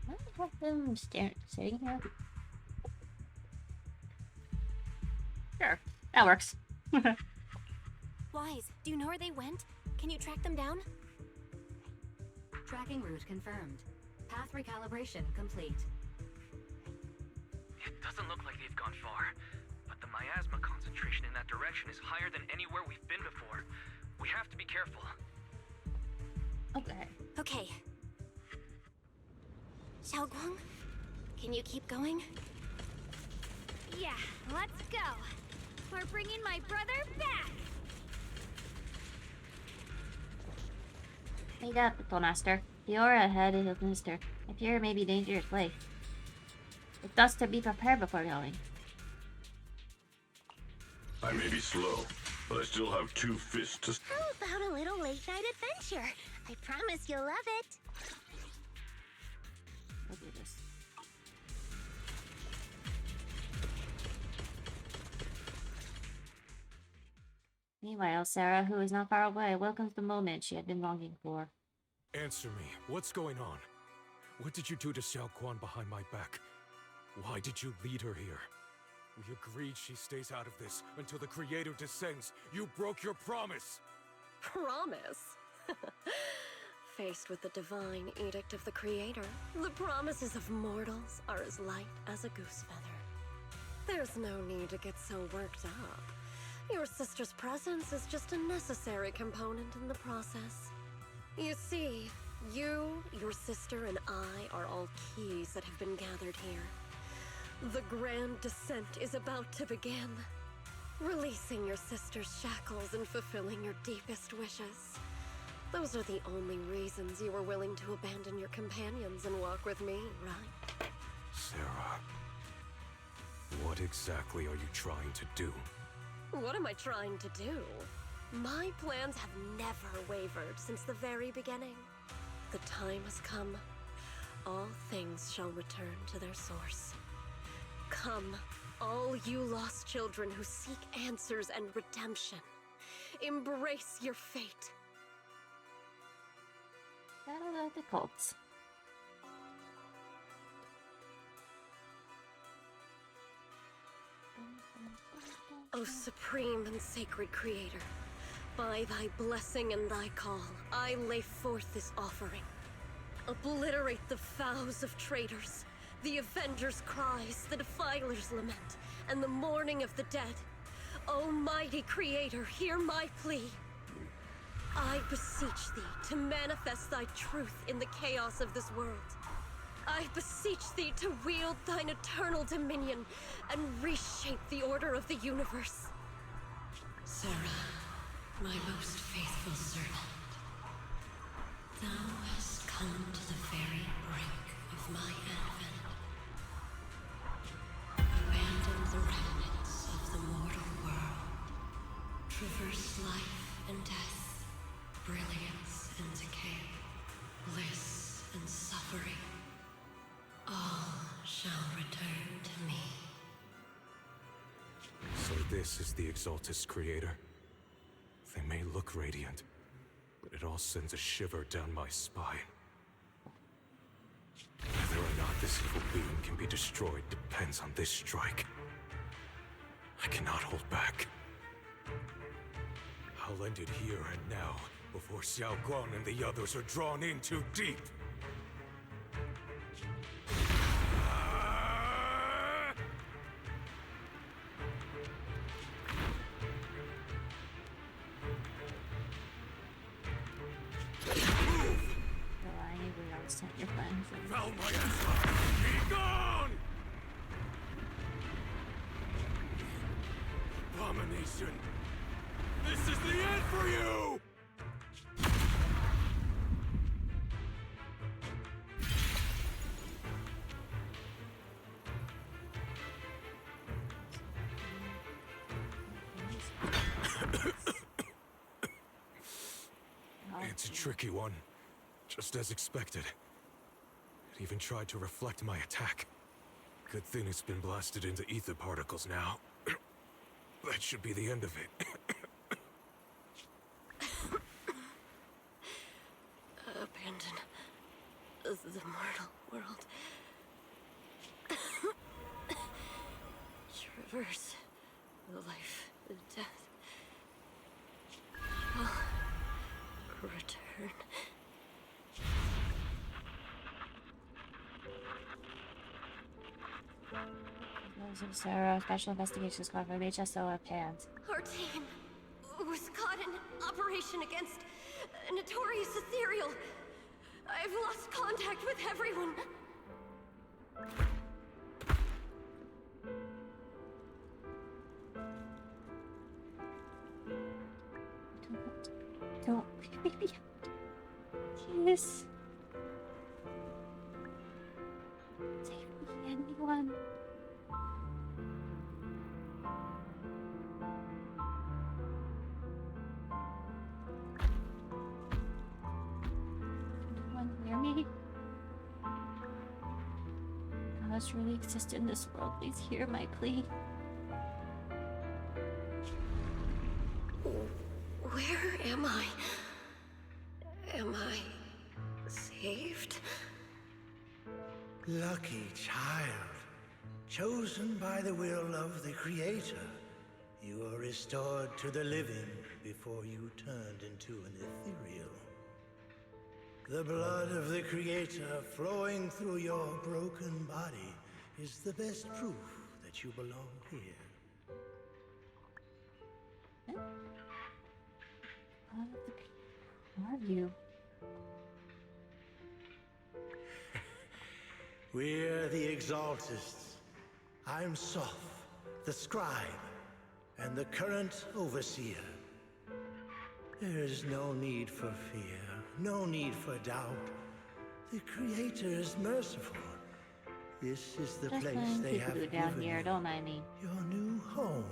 Can I have them sitting here? Sure, that works. Wise, do you know where they went? Can you track them down? Tracking route confirmed. Path recalibration complete. It doesn't look like they've gone far, but the miasma concentration in that direction is higher than anywhere we've been before. We have to be careful. Okay. Okay. Xiaoguang, can you keep going? Yeah, let's go. We're bringing my brother back! Wait up, Little Master. The aura ahead is a mister. Appear may be dangerous place. It's best to be prepared before going. I may be slow, but I still have 2 fists to... How about a little late-night adventure? I promise you'll love it. I'll do this. Meanwhile, Sarah, who is not far away, welcomes the moment she had been longing for. Answer me. What's going on? What did you do to Xiao Quan behind my back? Why did you lead her here? We agreed she stays out of this until the Creator descends. You broke your promise! Promise? Faced with the divine edict of the Creator, the promises of mortals are as light as a goose feather. There's no need to get so worked up. Your sister's presence is just a necessary component in the process. You see, you, your sister, and I are all keys that have been gathered here. The grand descent is about to begin. Releasing your sister's shackles and fulfilling your deepest wishes. Those are the only reasons you were willing to abandon your companions and walk with me, right? Sarah, what exactly are you trying to do? What am I trying to do? My plans have never wavered since the very beginning. The time has come. All things shall return to their source. Come, all you lost children who seek answers and redemption. Embrace your fate. Battle of the Cults. O supreme and sacred Creator, by thy blessing and thy call, I lay forth this offering. Obliterate the vows of traitors, the avengers' cries, the defilers' lament, and the mourning of the dead. Almighty Creator, hear my plea. I beseech thee to manifest thy truth in the chaos of this world. I beseech thee to wield thine eternal dominion and reshape the order of the universe. Sarah, my most faithful servant, thou hast come to the very brink of my advent. Abandon the remnants of the mortal world. Traverse life and death, brilliance and decay, bliss and suffering. All shall return to me. So this is the Exaltus Creator. They may look radiant, but it all sends a shiver down my spine. Whether or not this evil being can be destroyed depends on this strike. I cannot hold back. I'll end it here and now, before Xiao Guan and the others are drawn in too deep. Your friends. Be gone! Abomination! This is the end for you! It's a tricky one, just as expected. It even tried to reflect my attack. Good thing it's been blasted into ether particles now. That should be the end of it. Abandon the mortal world. Traverse the life and death. Shall return. Sarah, Special Investigations Squad from HSO at hands. Our team was caught in operation against a notorious ethereal. I've lost contact with everyone. Don't. Maybe. Yes. Save me, anyone. Anyone hear me? Kamvas really exists in this world. Please hear my plea. Where am I? Am I saved? Lucky child, chosen by the will of the Creator. You are restored to the living before you turned into an ethereal. The blood of the Creator flowing through your broken body is the best proof that you belong here. Who are you? We're the Exaltists. I'm Soph, the Scribe, and the current Overseer. There is no need for fear, no need for doubt. The Creator is merciful. This is the place they have down given here. you, Don't mind me. your new home.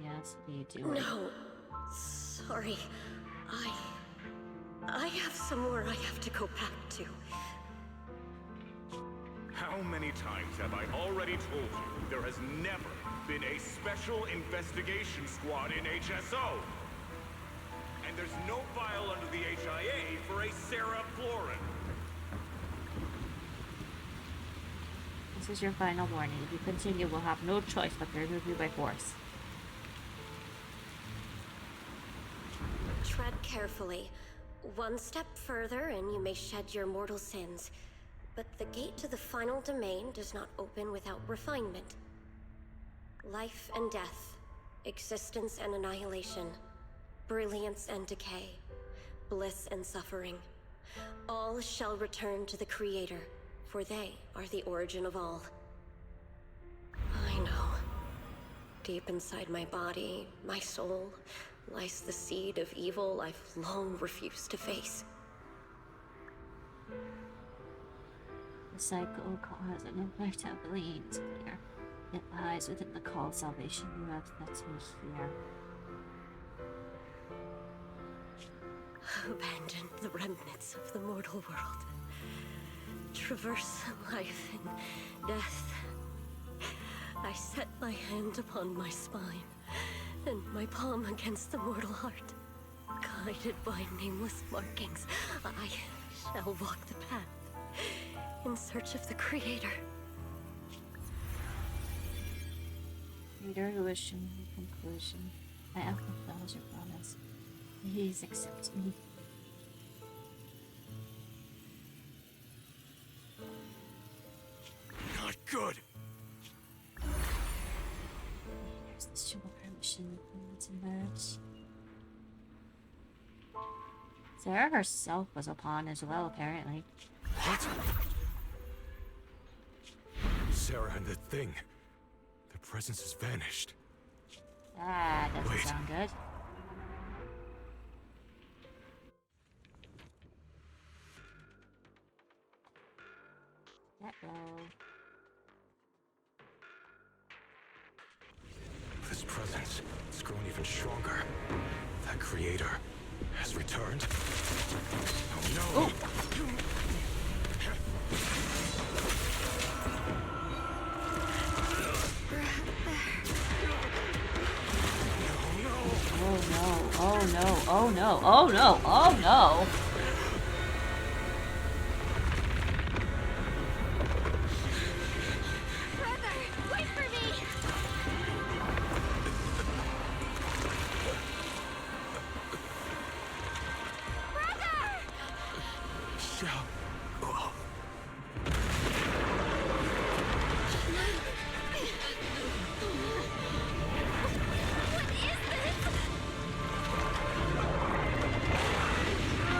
Yes, what are you doing? No. Sorry. I have somewhere I have to go back to. How many times have I already told you there has never been a special investigation squad in HSO? And there's no file under the HIA for a Sarah Florin. This is your final warning. If you continue, we'll have no choice but to remove you by force. Tread carefully. One step further and you may shed your mortal sins. But the gate to the final domain does not open without refinement. Life and death, existence and annihilation, brilliance and decay, bliss and suffering. All shall return to the Creator, for they are the origin of all. I know. Deep inside my body, my soul, lies the seed of evil I've long refused to face. The cycle has an inevitably clear. It lies within the call of salvation you have set me here. Abandon the remnants of the mortal world. Traverse life and death. I set my hand upon my spine, and my palm against the mortal heart. Guided by nameless markings, I shall walk the path, in search of the Creator. Creator who has shown me conclusion, I have fulfilled your promise. Please accept me. Not good! There's the symbol permission to merge. Sarah herself was a pawn as well, apparently. What? Sarah and the thing. Their presence has vanished. Ah, doesn't sound good. This presence has grown even stronger. That Creator has returned. Oh no! Oh. Oh no, oh no, oh no, oh no! Brother, wait for me! Brother!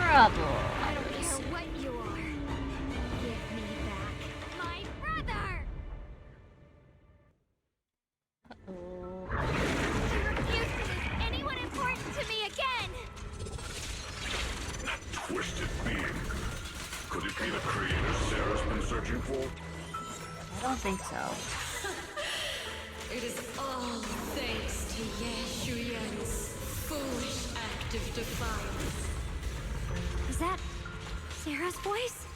Trouble. I don't care what you are. Give me back my brother! Uh-oh. I refuse to lose anyone important to me again! think so. It is all thanks to Huion's foolish act of defiance. Is that Sarah's voice?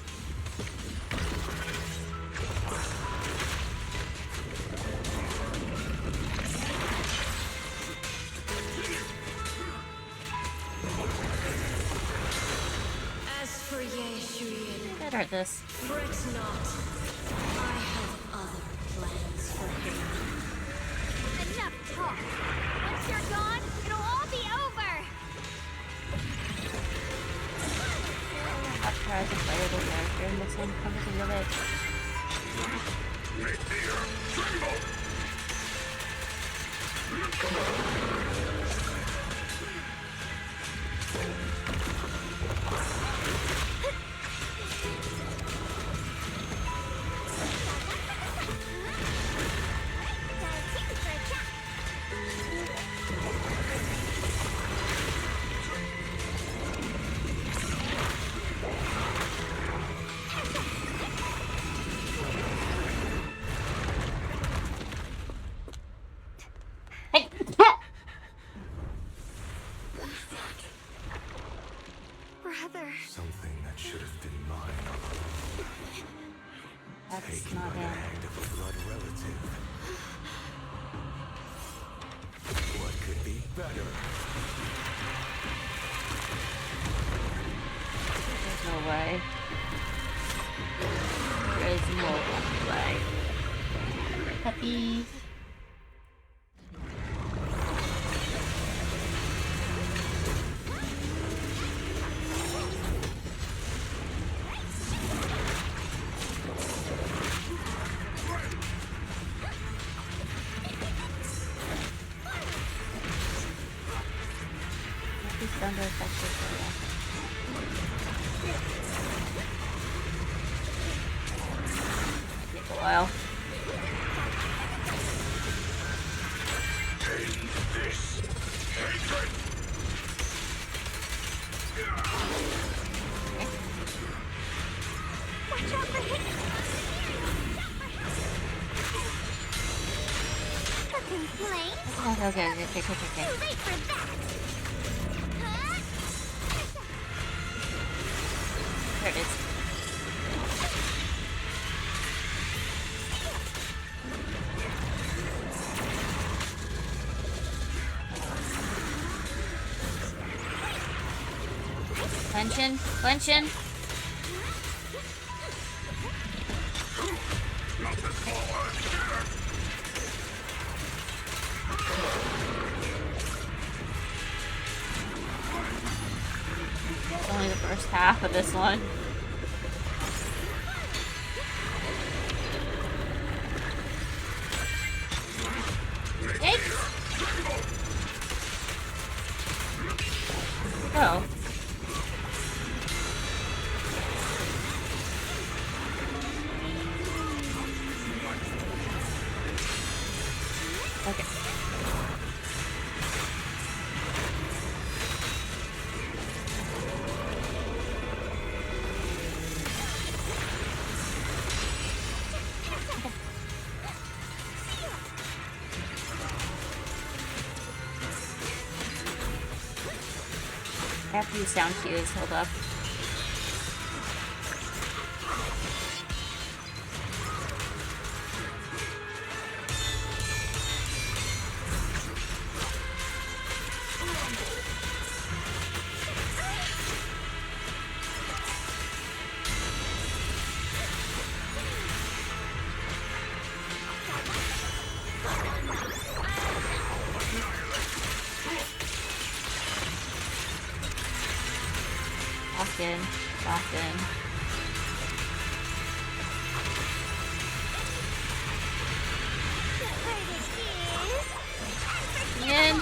As for Huion, I'd heard this. fret not. I have other plans for him. Enough talk. Once you're gone, it'll all be over. I've tried to play with a character in the same company with it. Make the earth tremble! Brother. Something that should have been mine all along. That's Taken not by the him. hand of a blood relative. What could be better? There's no way. There is no way. Puppies. Puppies thunder effective for you. Take a while. End this hatred! Watch out for him. The complaint? Okay. Too late for that. There it is. Clenching. It's only the first half of this one. Oh. Okay. I have to use sound cues, hold up. Locked in. In.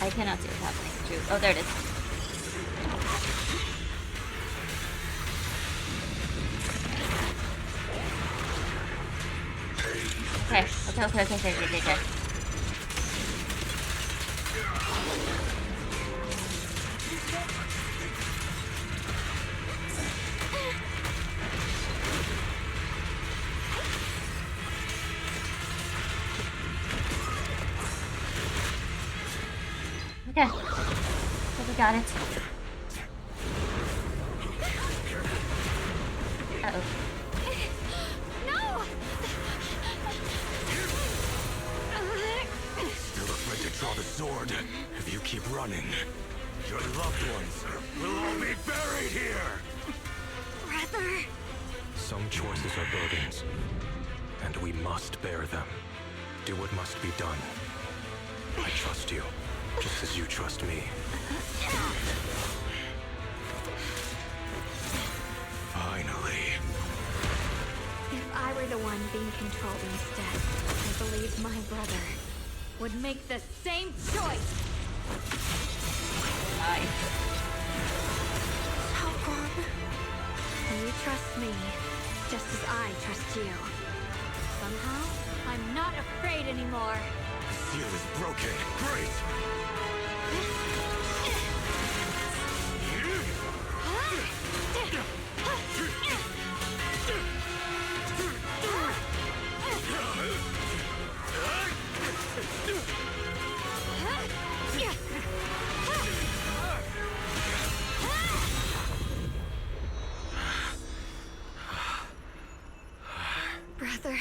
I cannot see what's happening. True. Oh, there it is. Okay. Okay. So we got it. Uh-oh. No! You're afraid to draw the sword. If you keep running, your loved ones will all be buried here! Brother! Some choices are burdens, and we must bear them. Do what must be done. I trust you, just as you trust me. Finally. If I were the one being controlled instead, I believe my brother would make the same choice. Xiaoguang, you trust me, just as I trust you. Somehow, I'm not afraid anymore. The seal is broken. Great! Brother.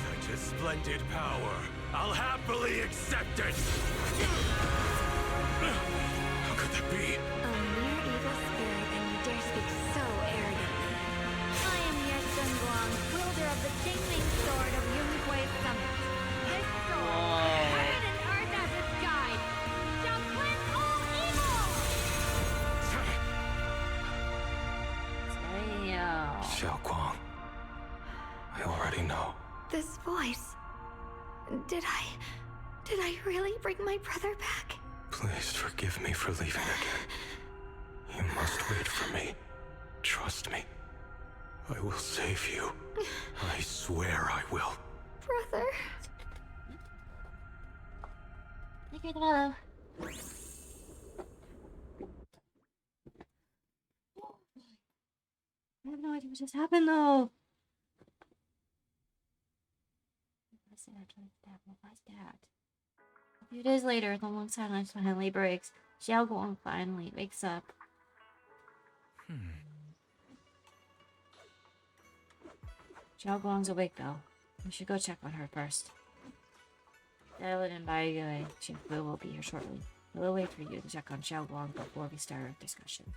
Such a splendid power. I'll happily accept it! How could that be? A mere evil spirit, and you dare speak so arrogantly. I am Zenless, wielder of the Jingling Sword of Yunhui Summit. This sword, heaven and earth as its guide, shall cleanse all evil! Xiaoguang, I already know. This voice. Did I really bring my brother back? Please forgive me for leaving again. You must wait for me. Trust me. I will save you. I swear I will. Brother. Thank you, Hello. I have no idea what just happened though. What was that? A few days later, the long silence finally breaks. Xiaoguang finally wakes up. Xiaoguang's awake though. We should go check on her first. Dylan and Baiyue Shifu will be here shortly. We'll wait for you to check on Xiaoguang before we start our discussion.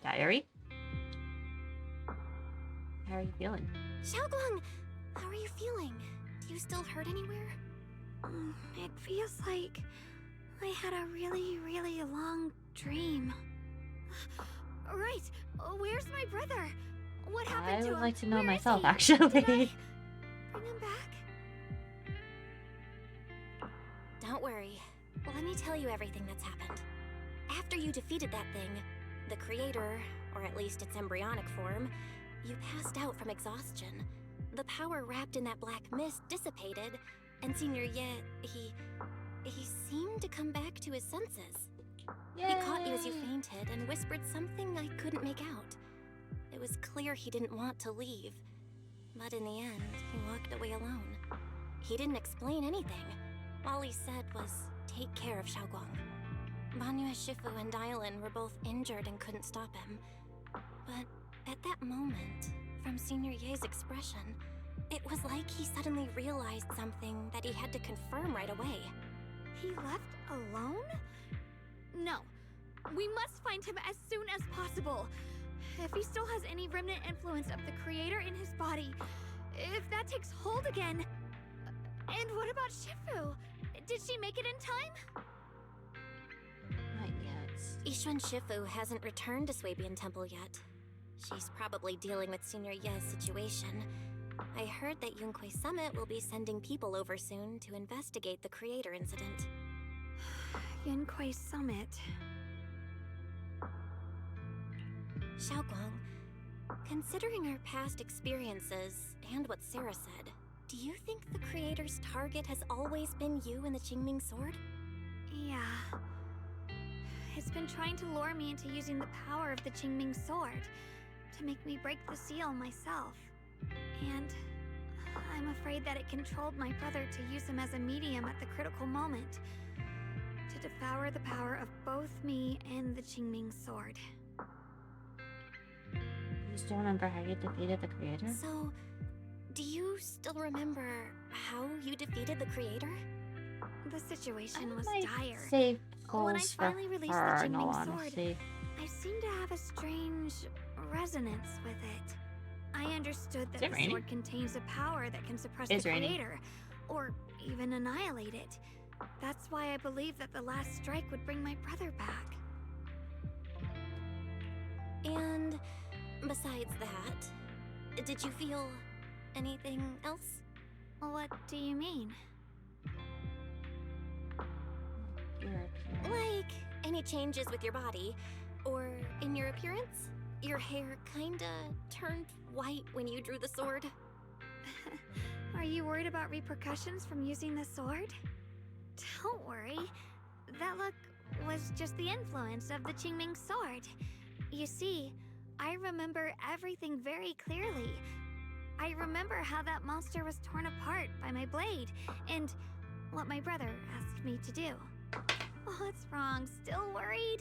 Diary? How are you feeling? Xiaoguang, how are you feeling? Do you still hurt anywhere? It feels like I had a really, really long dream. Right. Where's my brother? What happened to him? I would like to know Where myself, is he? actually. Did I bring him back? Don't worry. Let me tell you everything that's happened. After you defeated that thing, the creator, or at least its embryonic form, you passed out from exhaustion. The power wrapped in that black mist dissipated, and Senior Ye, he seemed to come back to his senses. Yay. He caught you as you fainted and whispered something I couldn't make out. It was clear he didn't want to leave, but in the end, he walked away alone. He didn't explain anything. All he said was, take care of Xiaoguang. Banyue Shifu and Dylan were both injured and couldn't stop him. But at that moment, from Senior Ye's expression, it was like he suddenly realized something that he had to confirm right away. He left alone? No. We must find him as soon as possible. If he still has any remnant influence of the creator in his body, if that takes hold again. And what about Shifu? Did she make it in time? Not yet. Yishuan Shifu hasn't returned to Swabian Temple yet. She's probably dealing with Senior Ye's situation. I heard that Yunquei Summit will be sending people over soon to investigate the creator incident. Yunquei Summit. Xiaoguang, considering our past experiences and what Sarah said, do you think the creator's target has always been you and the Qingming Sword? Yeah. It's been trying to lure me into using the power of the Qingming Sword to make me break the seal myself. And I'm afraid that it controlled my brother to use him as a medium at the critical moment, to devour the power of both me and the Qingming Sword. You still remember how you defeated the creator? So, do you still remember how you defeated the creator? The situation was dire. Save When I goals finally for released her, the in Qingming all Sword, honesty. I seemed to have a strange resonance with it. I understood that Is it the raining? sword contains a power that can suppress It's the raining. creator, or even annihilate it. That's why I believed that the last strike would bring my brother back. And besides that, did you feel anything else? What do you mean? Like any changes with your body, or in your appearance? Your hair kinda turned white when you drew the sword. Are you worried about repercussions from using the sword? Don't worry. That look was just the influence of the Qingming Sword. You see, I remember everything very clearly. I remember how that monster was torn apart by my blade, and what my brother asked me to do. What's wrong? Still worried?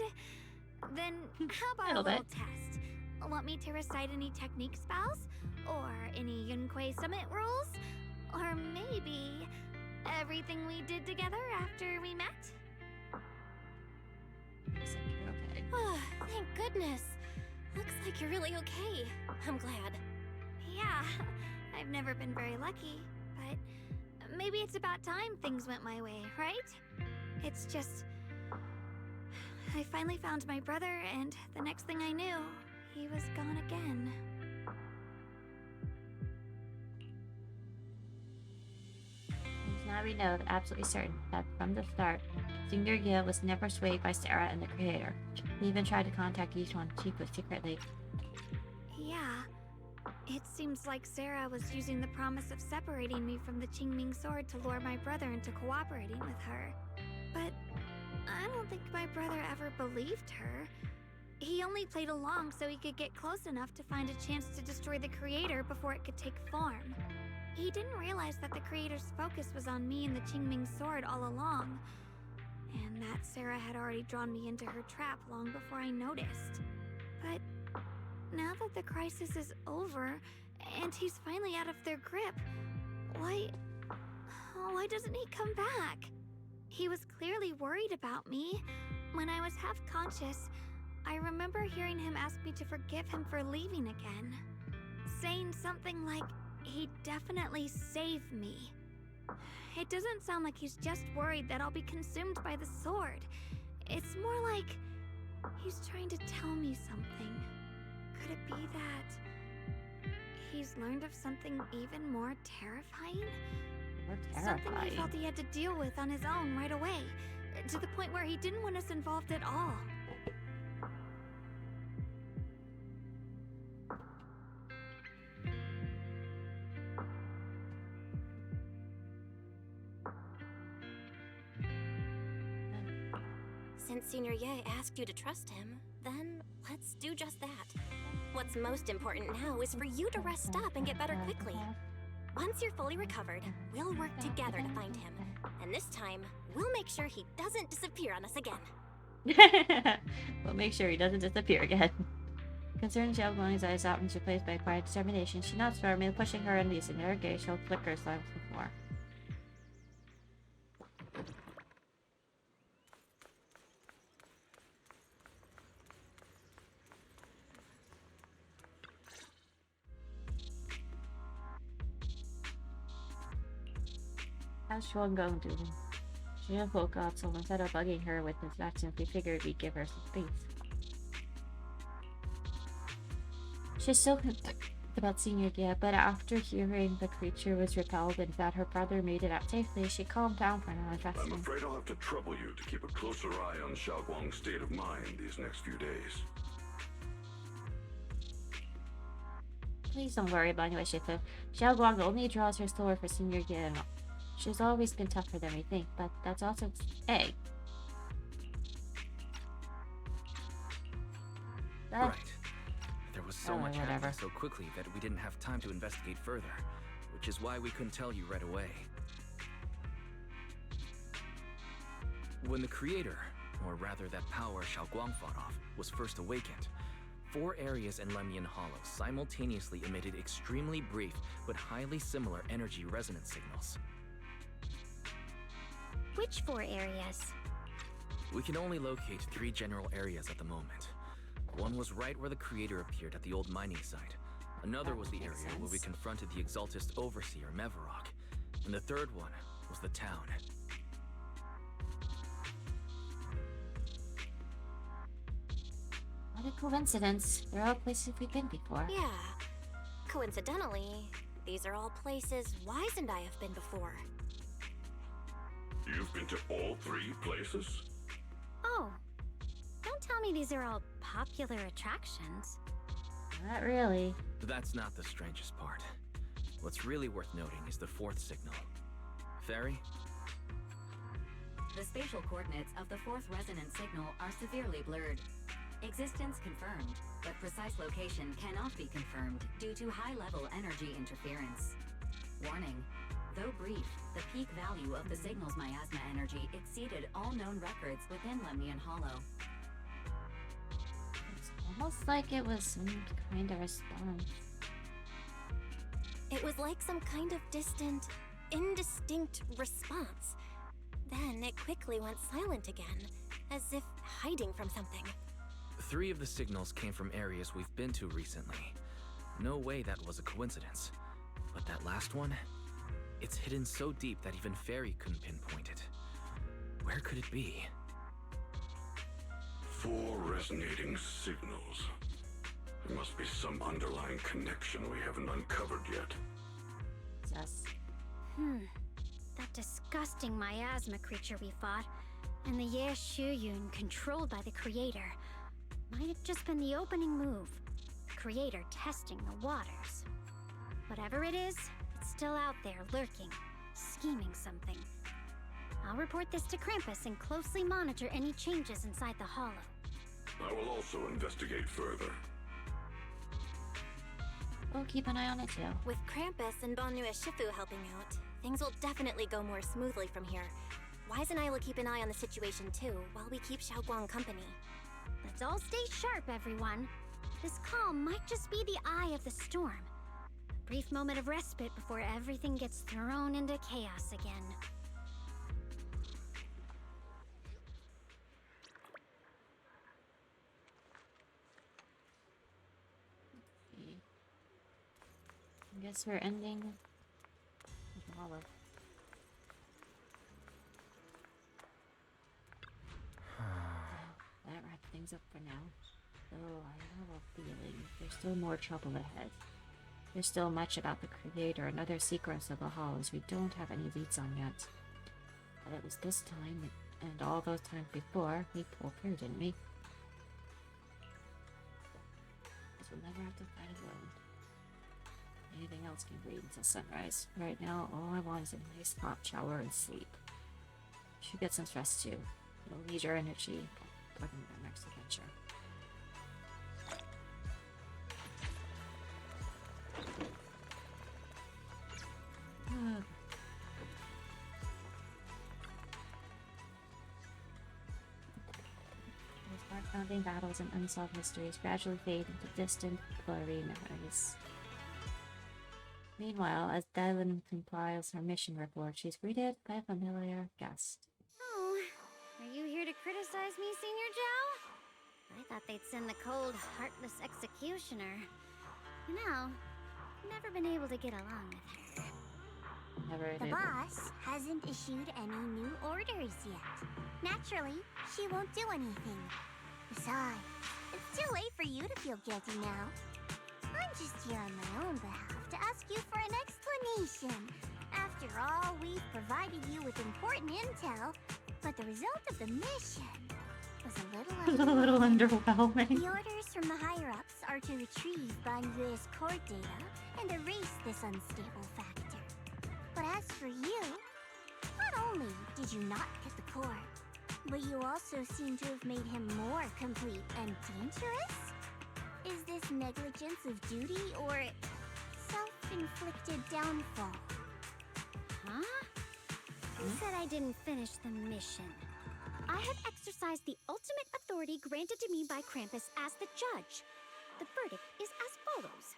Then how about a Little little bit. test? Want me to recite any technique spells? Or any Yunquei Summit rules? Or maybe everything we did together after we met? Okay. Oh, thank goodness. Looks like you're really okay. I'm glad. Yeah, I've never been very lucky, but maybe it's about time things went my way, right? It's just... I finally found my brother, and the next thing I knew, he was gone again. Now we know absolutely certain that from the start, Senior Ye was never swayed by Sarah and the creator. He even tried to contact Yishuan Shifu secretly. Yeah. It seems like Sarah was using the promise of separating me from the Qingming Sword to lure my brother into cooperating with her. But I don't think my brother ever believed her. He only played along so he could get close enough to find a chance to destroy the creator before it could take form. He didn't realize that the creator's focus was on me and the Qingming Sword all along, and that Sarah had already drawn me into her trap long before I noticed. But now that the crisis is over, and he's finally out of their grip, why doesn't he come back? He was clearly worried about me. When I was half conscious, I remember hearing him ask me to forgive him for leaving again, saying something like, he'd definitely save me. It doesn't sound like he's just worried that I'll be consumed by the sword. It's more like he's trying to tell me something. Could it be that he's learned of something even more terrifying? Something he felt he had to deal with on his own right away, to the point where he didn't want us involved at all. Since Senior Ye asked you to trust him, then let's do just that. What's most important now is for you to rest up and get better quickly. Once you're fully recovered, we'll work together to find him. And this time, we'll make sure he doesn't disappear on us again. We'll make sure he doesn't disappear again. Concerned Xiaoguang's eyes out and is replaced by quiet determination. She nods firmly, pushing her and releasing her gaze. She'll flicker silence before. How's Huion doing? She woke up, so instead of bugging her with his actions, we figured we'd give her some space. She's still confused about Senior Gia, but after hearing the creature was repelled and that her brother made it out safely, she calmed down for now and trusted I'm him. afraid I'll have to trouble you to keep a closer eye on Xiaoguang's state of mind these next few days. Please don't worry about Banyu Shifu. Xiaoguang only draws her sword for Senior Gia and all. She's always been tougher than we think, but that's also A. Right. There was so much whatever. happening so quickly that we didn't have time to investigate further, which is why we couldn't tell you right away. When the creator, or rather that power Xiaoguang fought off, was first awakened, 4 areas in Lemian Hollow simultaneously emitted extremely brief but highly similar energy resonance signals. Which 4 areas? We can only locate 3 general areas at the moment. One was right where the creator appeared at the old mining site. Another was the area where we confronted the Exaltist Overseer, Mevarok. And the third one was the town. What a coincidence. They're all places we've been before. Yeah. Coincidentally, these are all places Wise and I have been before. You've been to all 3 places? Oh. Don't tell me these are all popular attractions. Not really. That's not the strangest part. What's really worth noting is the 4th signal. Fairy? The spatial coordinates of the 4th resonance signal are severely blurred. Existence confirmed, but precise location cannot be confirmed due to high-level energy interference. Warning. Though brief, the peak value of the signal's miasma energy exceeded all known records within Lemian Hollow. Almost like it was some kind of response. It was like some kind of distant, indistinct response. Then it quickly went silent again, as if hiding from something. 3 of the signals came from areas we've been to recently. No way that was a coincidence. But that last one? It's hidden so deep that even Fairy couldn't pinpoint it. Where could it be? 4 resonating signals. There must be some underlying connection we haven't uncovered yet. Yes. That disgusting miasma creature we fought, and the Ye Huion controlled by the Creator, might have just been the opening move. The Creator testing the waters. Whatever it is, it's still out there lurking, scheming something. I'll report this to Krampus and closely monitor any changes inside the hollow. I will also investigate further. We'll keep an eye on it too. With Krampus and Banyu Shifu helping out, things will definitely go more smoothly from here. Wise and I will keep an eye on the situation too, while we keep Xiaoguang company. Let's all stay sharp, everyone. This calm might just be the eye of the storm. A brief moment of respite before everything gets thrown into chaos again. I guess we're ending with the hollow. That wraps things up for now. Though I have a feeling there's still more trouble ahead. There's still much about the Creator and other secrets of the hollows we don't have any leads on yet. But it was this time, and all those times before, we pulled through, didn't we? Guess we'll never have to fight alone. Anything else can wait until sunrise. Right now, all I want is a nice hot shower and sleep. Should get some rest too. You'll need your energy. Talking about next adventure. Those heart-pounding battles and unsolved mysteries gradually fade into distant, blurry memories. Meanwhile, as Dylan compiles her mission report, she's greeted by a familiar guest. Oh, are you here to criticize me, Senior Joe? I thought they'd send the cold, heartless executioner. You know, I've never been able to get along with her. Never The enabled. boss hasn't issued any new orders yet. Naturally, she won't do anything. Besides, it's too late for you to feel guilty now. I'm just here on my own behalf to ask you for an explanation. After all, we've provided you with important intel, but the result of the mission was A little underwhelming. The orders from the higher-ups are to retrieve Banyue's core data and erase this unstable factor. But as for you, not only did you not get the core, but you also seem to have made him more complete and dangerous? Is this negligence of duty or self-inflicted downfall? Huh? Who said I didn't finish the mission? I have exercised the ultimate authority granted to me by Krampus as the judge. The verdict is as follows.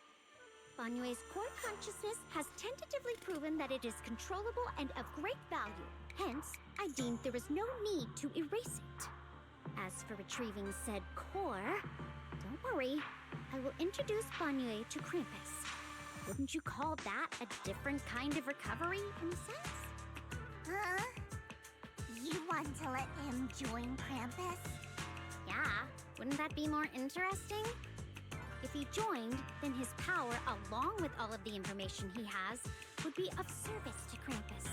Banyue's core consciousness has tentatively proven that it is controllable and of great value. Hence, I deemed there is no need to erase it. As for retrieving said core, don't worry. I will introduce Banyue to Krampus. Wouldn't you call that a different kind of recovery, in a sense? Huh? You want to let him join Krampus? Yeah, wouldn't that be more interesting? If he joined, then his power, along with all of the information he has, would be of service to Krampus.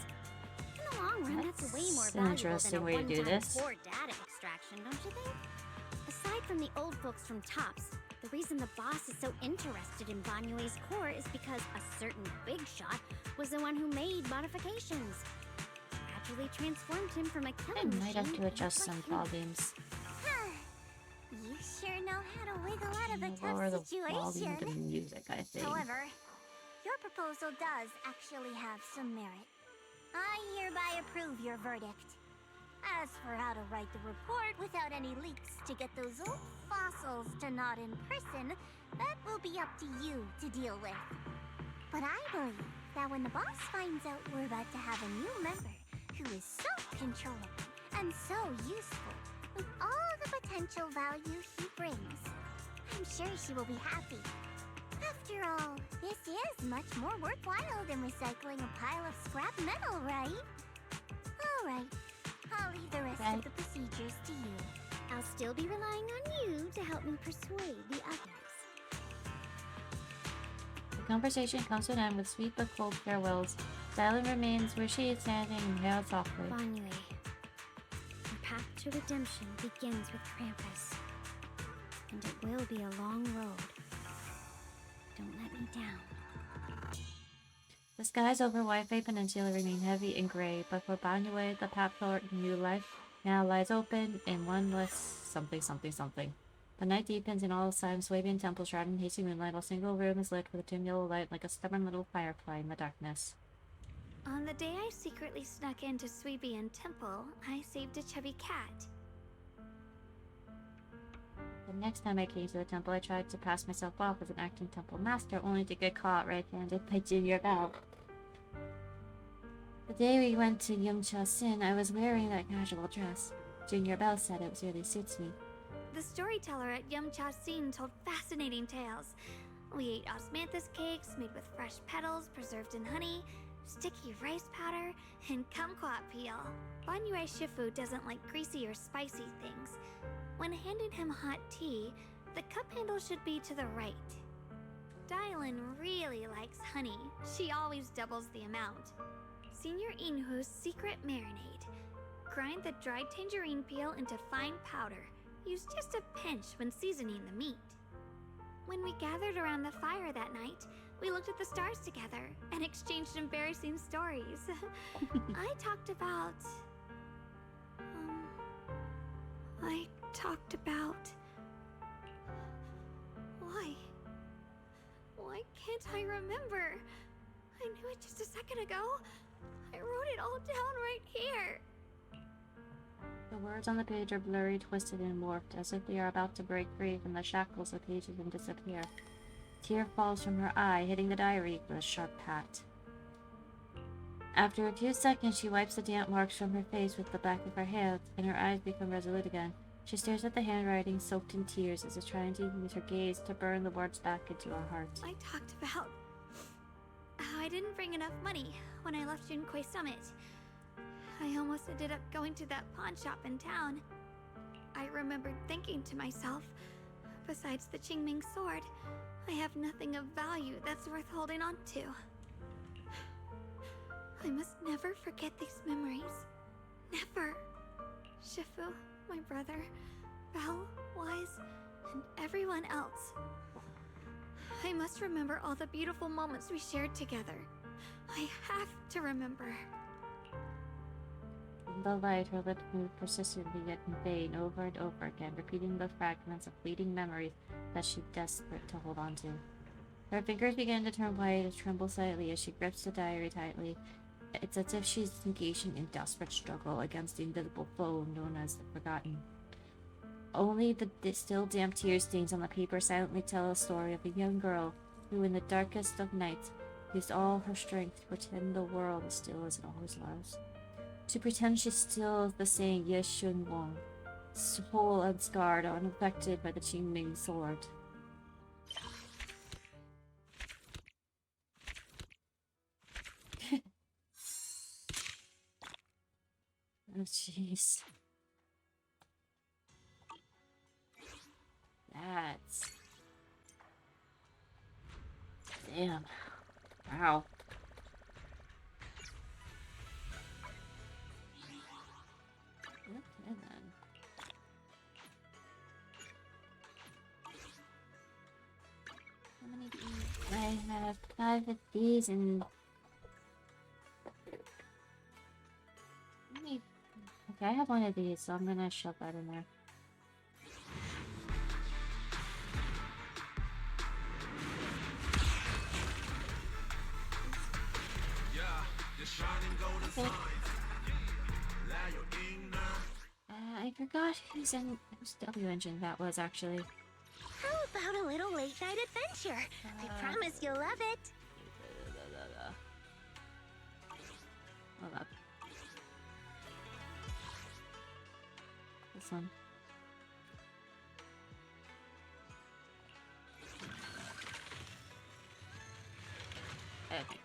In the long run, that's way more an valuable interesting than a way to do one-time this. core data extraction, don't you think? Aside from the old folks from Tops, the reason the boss is so interested in Banyue's core is because a certain big shot was the one who made modifications. Gradually transformed him from a I killing might have machine to adjust like some him. volumes. You sure know how to wiggle out of a Lower tough the volume of the situation. music, I think. However, your proposal does actually have some merit. I hereby approve your verdict. As for how to write the report without any leaks to get those old fossils to nod in person, that will be up to you to deal with. But I believe that when the boss finds out we're about to have a new member who is so controllable and so useful, with all the potential value he brings, I'm sure she will be happy. After all, this is much more worthwhile than recycling a pile of scrap metal, right? Alright, I'll leave the rest of the procedures to you. I'll still be relying on you to help me persuade the others. The conversation comes to an end with sweet but cold farewells. Dylan remains where she is standing and hails softly. Banyue, your path to redemption begins with Krampus. And it will be a long road. Don't let me down. The skies over Wi-Fi Peninsula remain heavy and gray, but for Banyue, the path toward new life now lies open in one less something something something. The night deepens in all of Siam's Swabian temple shrouded in hazy moonlight. A single room is lit with a dim yellow light like a stubborn little firefly in the darkness. On the day I secretly snuck into Swabian Temple, I saved a chubby cat. The next time I came to the temple, I tried to pass myself off as an acting temple master, only to get caught red-handed by Junior Bell. The day we went to Yumcha Sin, I was wearing that casual dress. Junior Bell said it really suits me. The storyteller at Yumcha Sin told fascinating tales. We ate osmanthus cakes made with fresh petals preserved in honey, sticky rice powder, and kumquat peel. Banyue Shifu doesn't like greasy or spicy things. When handing him hot tea, the cup handle should be to the right. Dylan really likes honey. She always doubles the amount. Senior Inhu's secret marinade. Grind the dried tangerine peel into fine powder. Use just a pinch when seasoning the meat. When we gathered around the fire that night, we looked at the stars together and exchanged embarrassing stories. I talked about... Why can't I remember? I knew it just a second ago. I wrote it all down right here. The words on the page are blurry, twisted, and warped, as if they are about to break free from the shackles of pages and disappear. A tear falls from her eye, hitting the diary with a sharp pat. After a few seconds, she wipes the damp marks from her face with the back of her hand, and her eyes become resolute again. She stares at the handwriting, soaked in tears, as if trying to use her gaze to burn the words back into her heart. I talked about how I didn't bring enough money when I left Junkoi Summit. I almost ended up going to that pawn shop in town. I remembered thinking to myself, besides the Qingming sword, I have nothing of value that's worth holding on to. I must never forget these memories. Never. Shifu, my brother, Belle, Wise, and everyone else. I must remember all the beautiful moments we shared together. I have to remember. In the light, her lips moved persistently yet in vain, over and over again, repeating the fragments of fleeting memories that she desperate to hold on to. Her fingers began to turn white and tremble slightly as she grips the diary tightly. It's as if she's engaging in desperate struggle against the invisible foe known as the Forgotten. Only the still damp tear stains on the paper silently tell a story of a young girl who, in the darkest of nights, used all her strength to pretend the world is still as it always was. To pretend she's still the same Ye Shun Wong, whole unscarred, unaffected by the Qingming sword. Oh, jeez. That's... Damn. Wow. Okay, then. How many do I have 5 of these and... Okay, I have one of these, so I'm gonna shove that in there. Okay. I forgot whose W engine that was, actually. How about a little late night adventure? I promise you'll love it. Hold up. This one. Okay.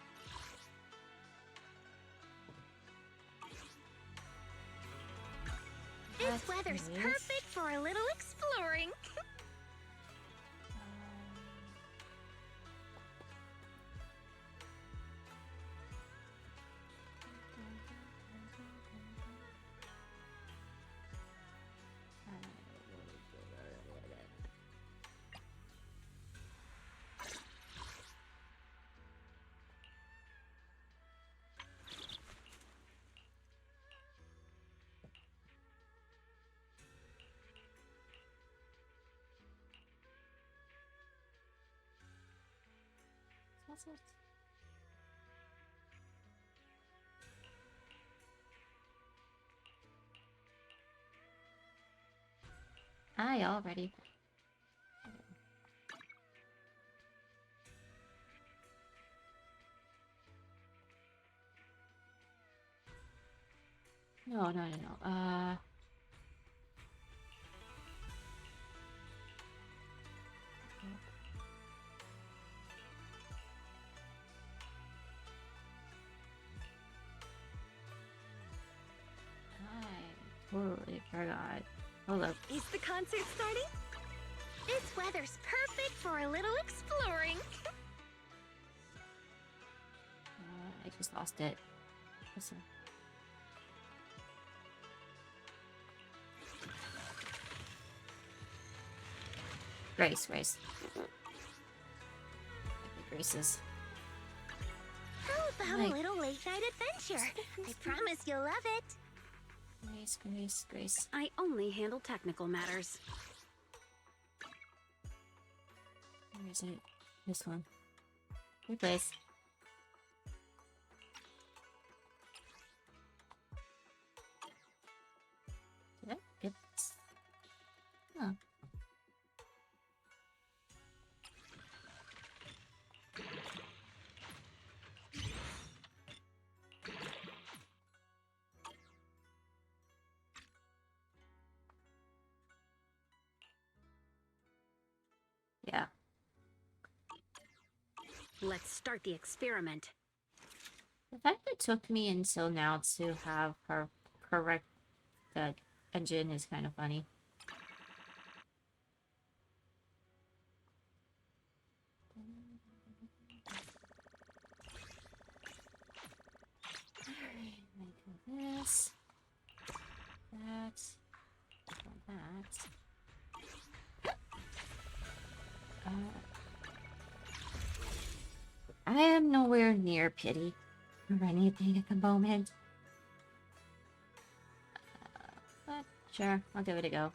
This weather's perfect for a little exploring. What's it? Hi, already. No. Totally forgot. Hold up. Is the concert starting? This weather's perfect for a little exploring. I just lost it. Listen. Grace. Graces. How about a little late night adventure? I promise you'll love it. Grace. I only handle technical matters. Where is it? This one. Replace. Did I get this? Huh. Yeah. Let's start the experiment. The fact that it took me until now to have her correct the engine is kind of funny. This, that, I am nowhere near pity or anything at the moment. But sure, I'll give it a go.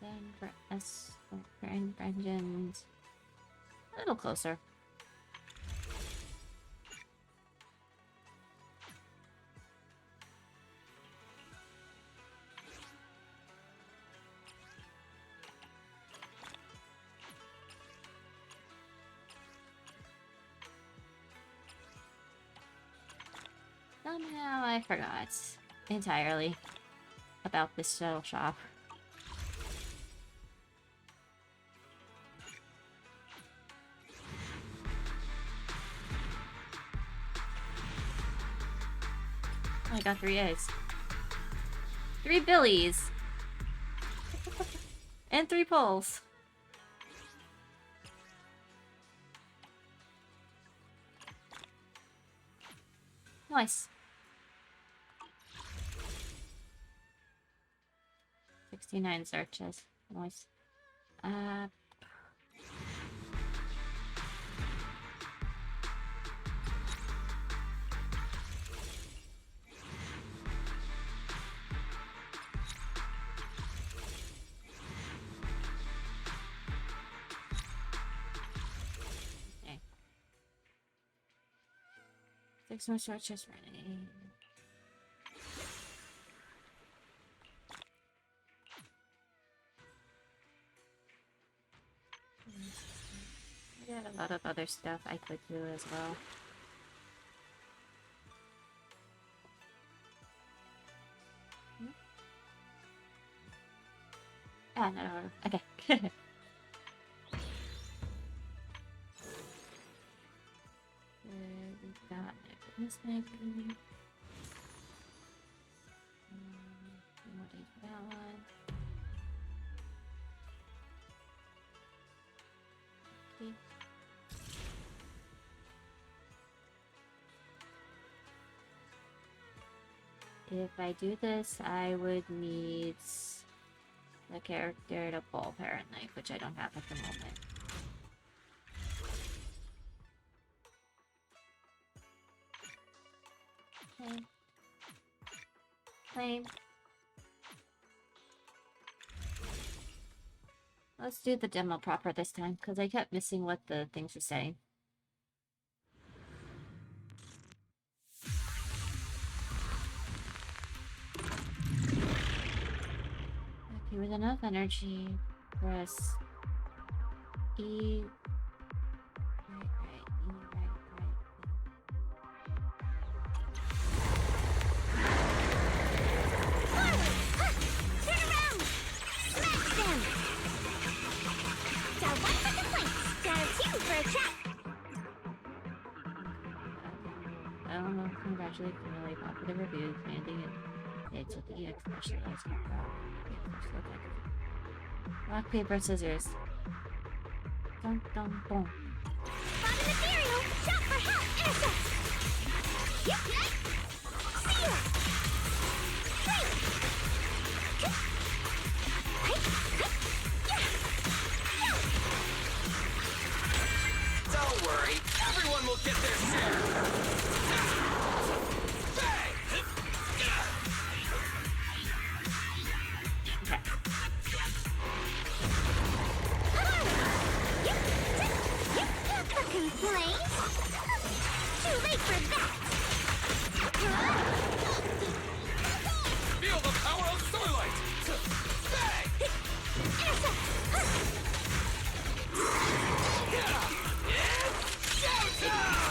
Then for us, for engines, a little closer. Somehow I forgot entirely about this shuttle shop. Oh, I got 3 eggs. 3 billies! And 3 poles. Nice. 69 searches. Nice. Okay. 6 more searches ready. I got a lot of other stuff I could do as well. Ah, no. Okay. We've got this thing. More days for that one. Okay. If I do this, I would need the character to ball parent knife, which I don't have at the moment. Okay. Claim. Let's do the demo proper this time, because I kept missing what the things were saying. Okay, with enough energy, press E. Right, E, right. Turn around! Smash them! Down 1 for complaints, down 2 for a trap! I don't know, congratulate for really positive reviews, landing it. It's with the EX specialized. Rock, paper, scissors. Dun dun boom. Found an ethereal! Shout for help! Intercept! Yep! See ya! Don't worry, everyone will get their share. Complaint? Too late for that! Feel the power of starlight! It's showtime!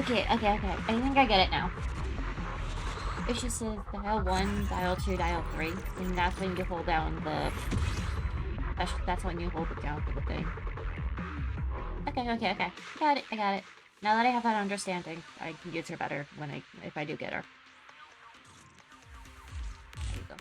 Okay. I think I get it now. If she says dial 1, dial 2, dial 3, then that's when you hold down the... That's when you hold it down for the thing. Okay. I got it. Now that I have that understanding, I can use her better if I do get her. There you go.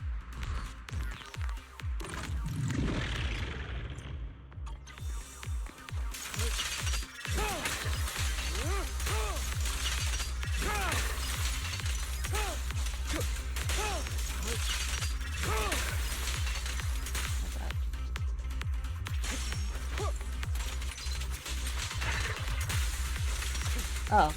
Oh.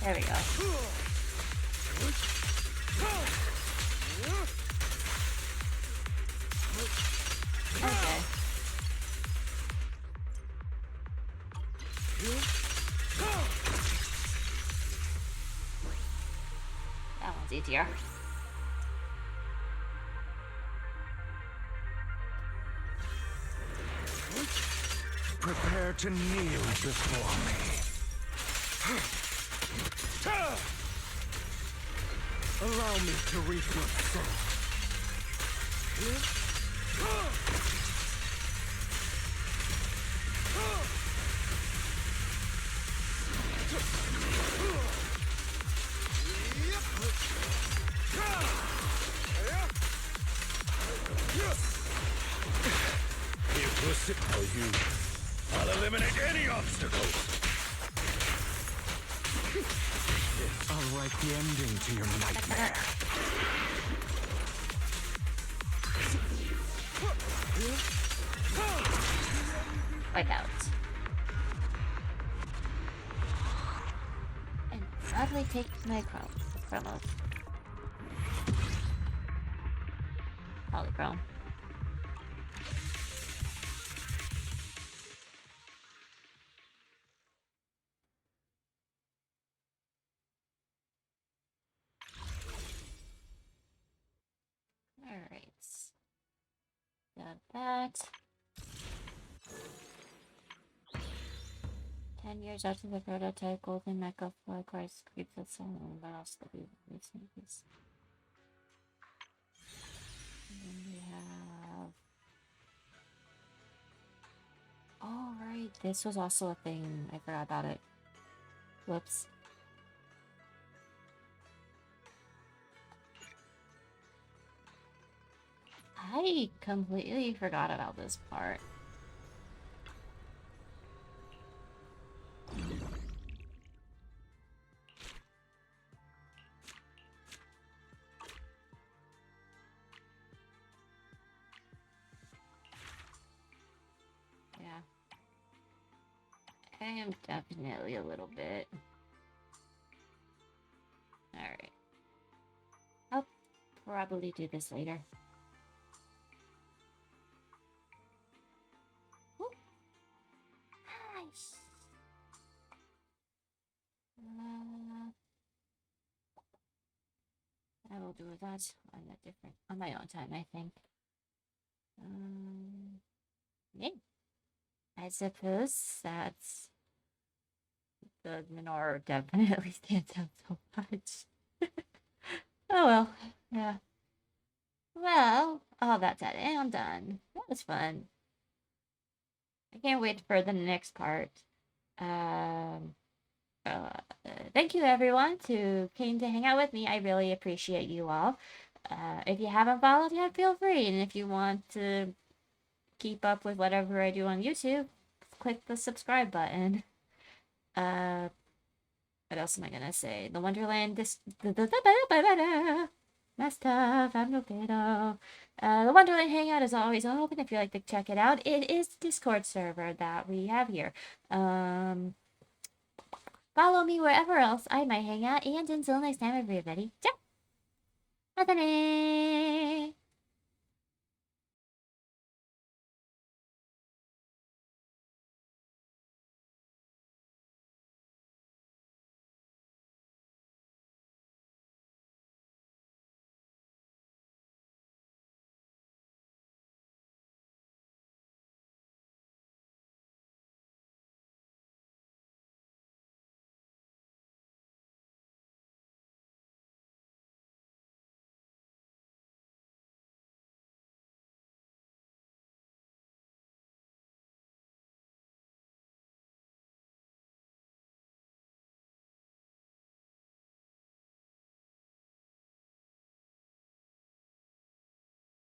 There we go. Okay. That one's easier. Prepare to kneel before me. Allow me to reap your soul. I'll eliminate any obstacles. I'll write the ending to your nightmare. Wipe out. And gladly take my promos. Polychrome. Alright. Got that. 10 years after the prototype, Golden Mecha Fly Christ creeps at someone, but also the recent piece. And then we have... Oh, right. This was also a thing. I forgot about it. Whoops. I completely forgot about this part. Yeah. I am definitely a little bit. Alright. I'll probably do this later. Nice. I will do that on my own time, I think. Yeah. I suppose that's the menorah definitely stands out so much. Oh well, yeah. Well, all that said, and I'm done. That was fun. I can't wait for the next part. Thank you everyone who came to hang out with me. I really appreciate you all. If you haven't followed yet, feel free. And if you want to keep up with whatever I do on YouTube, click the subscribe button. What else am I gonna say? The Wonderland messed up, I'm no pedo. The Wonderland Hangout is always open if you'd like to check it out. It is the Discord server that we have here. Follow me wherever else I might hang out, and until next time, everybody, ciao! またねー。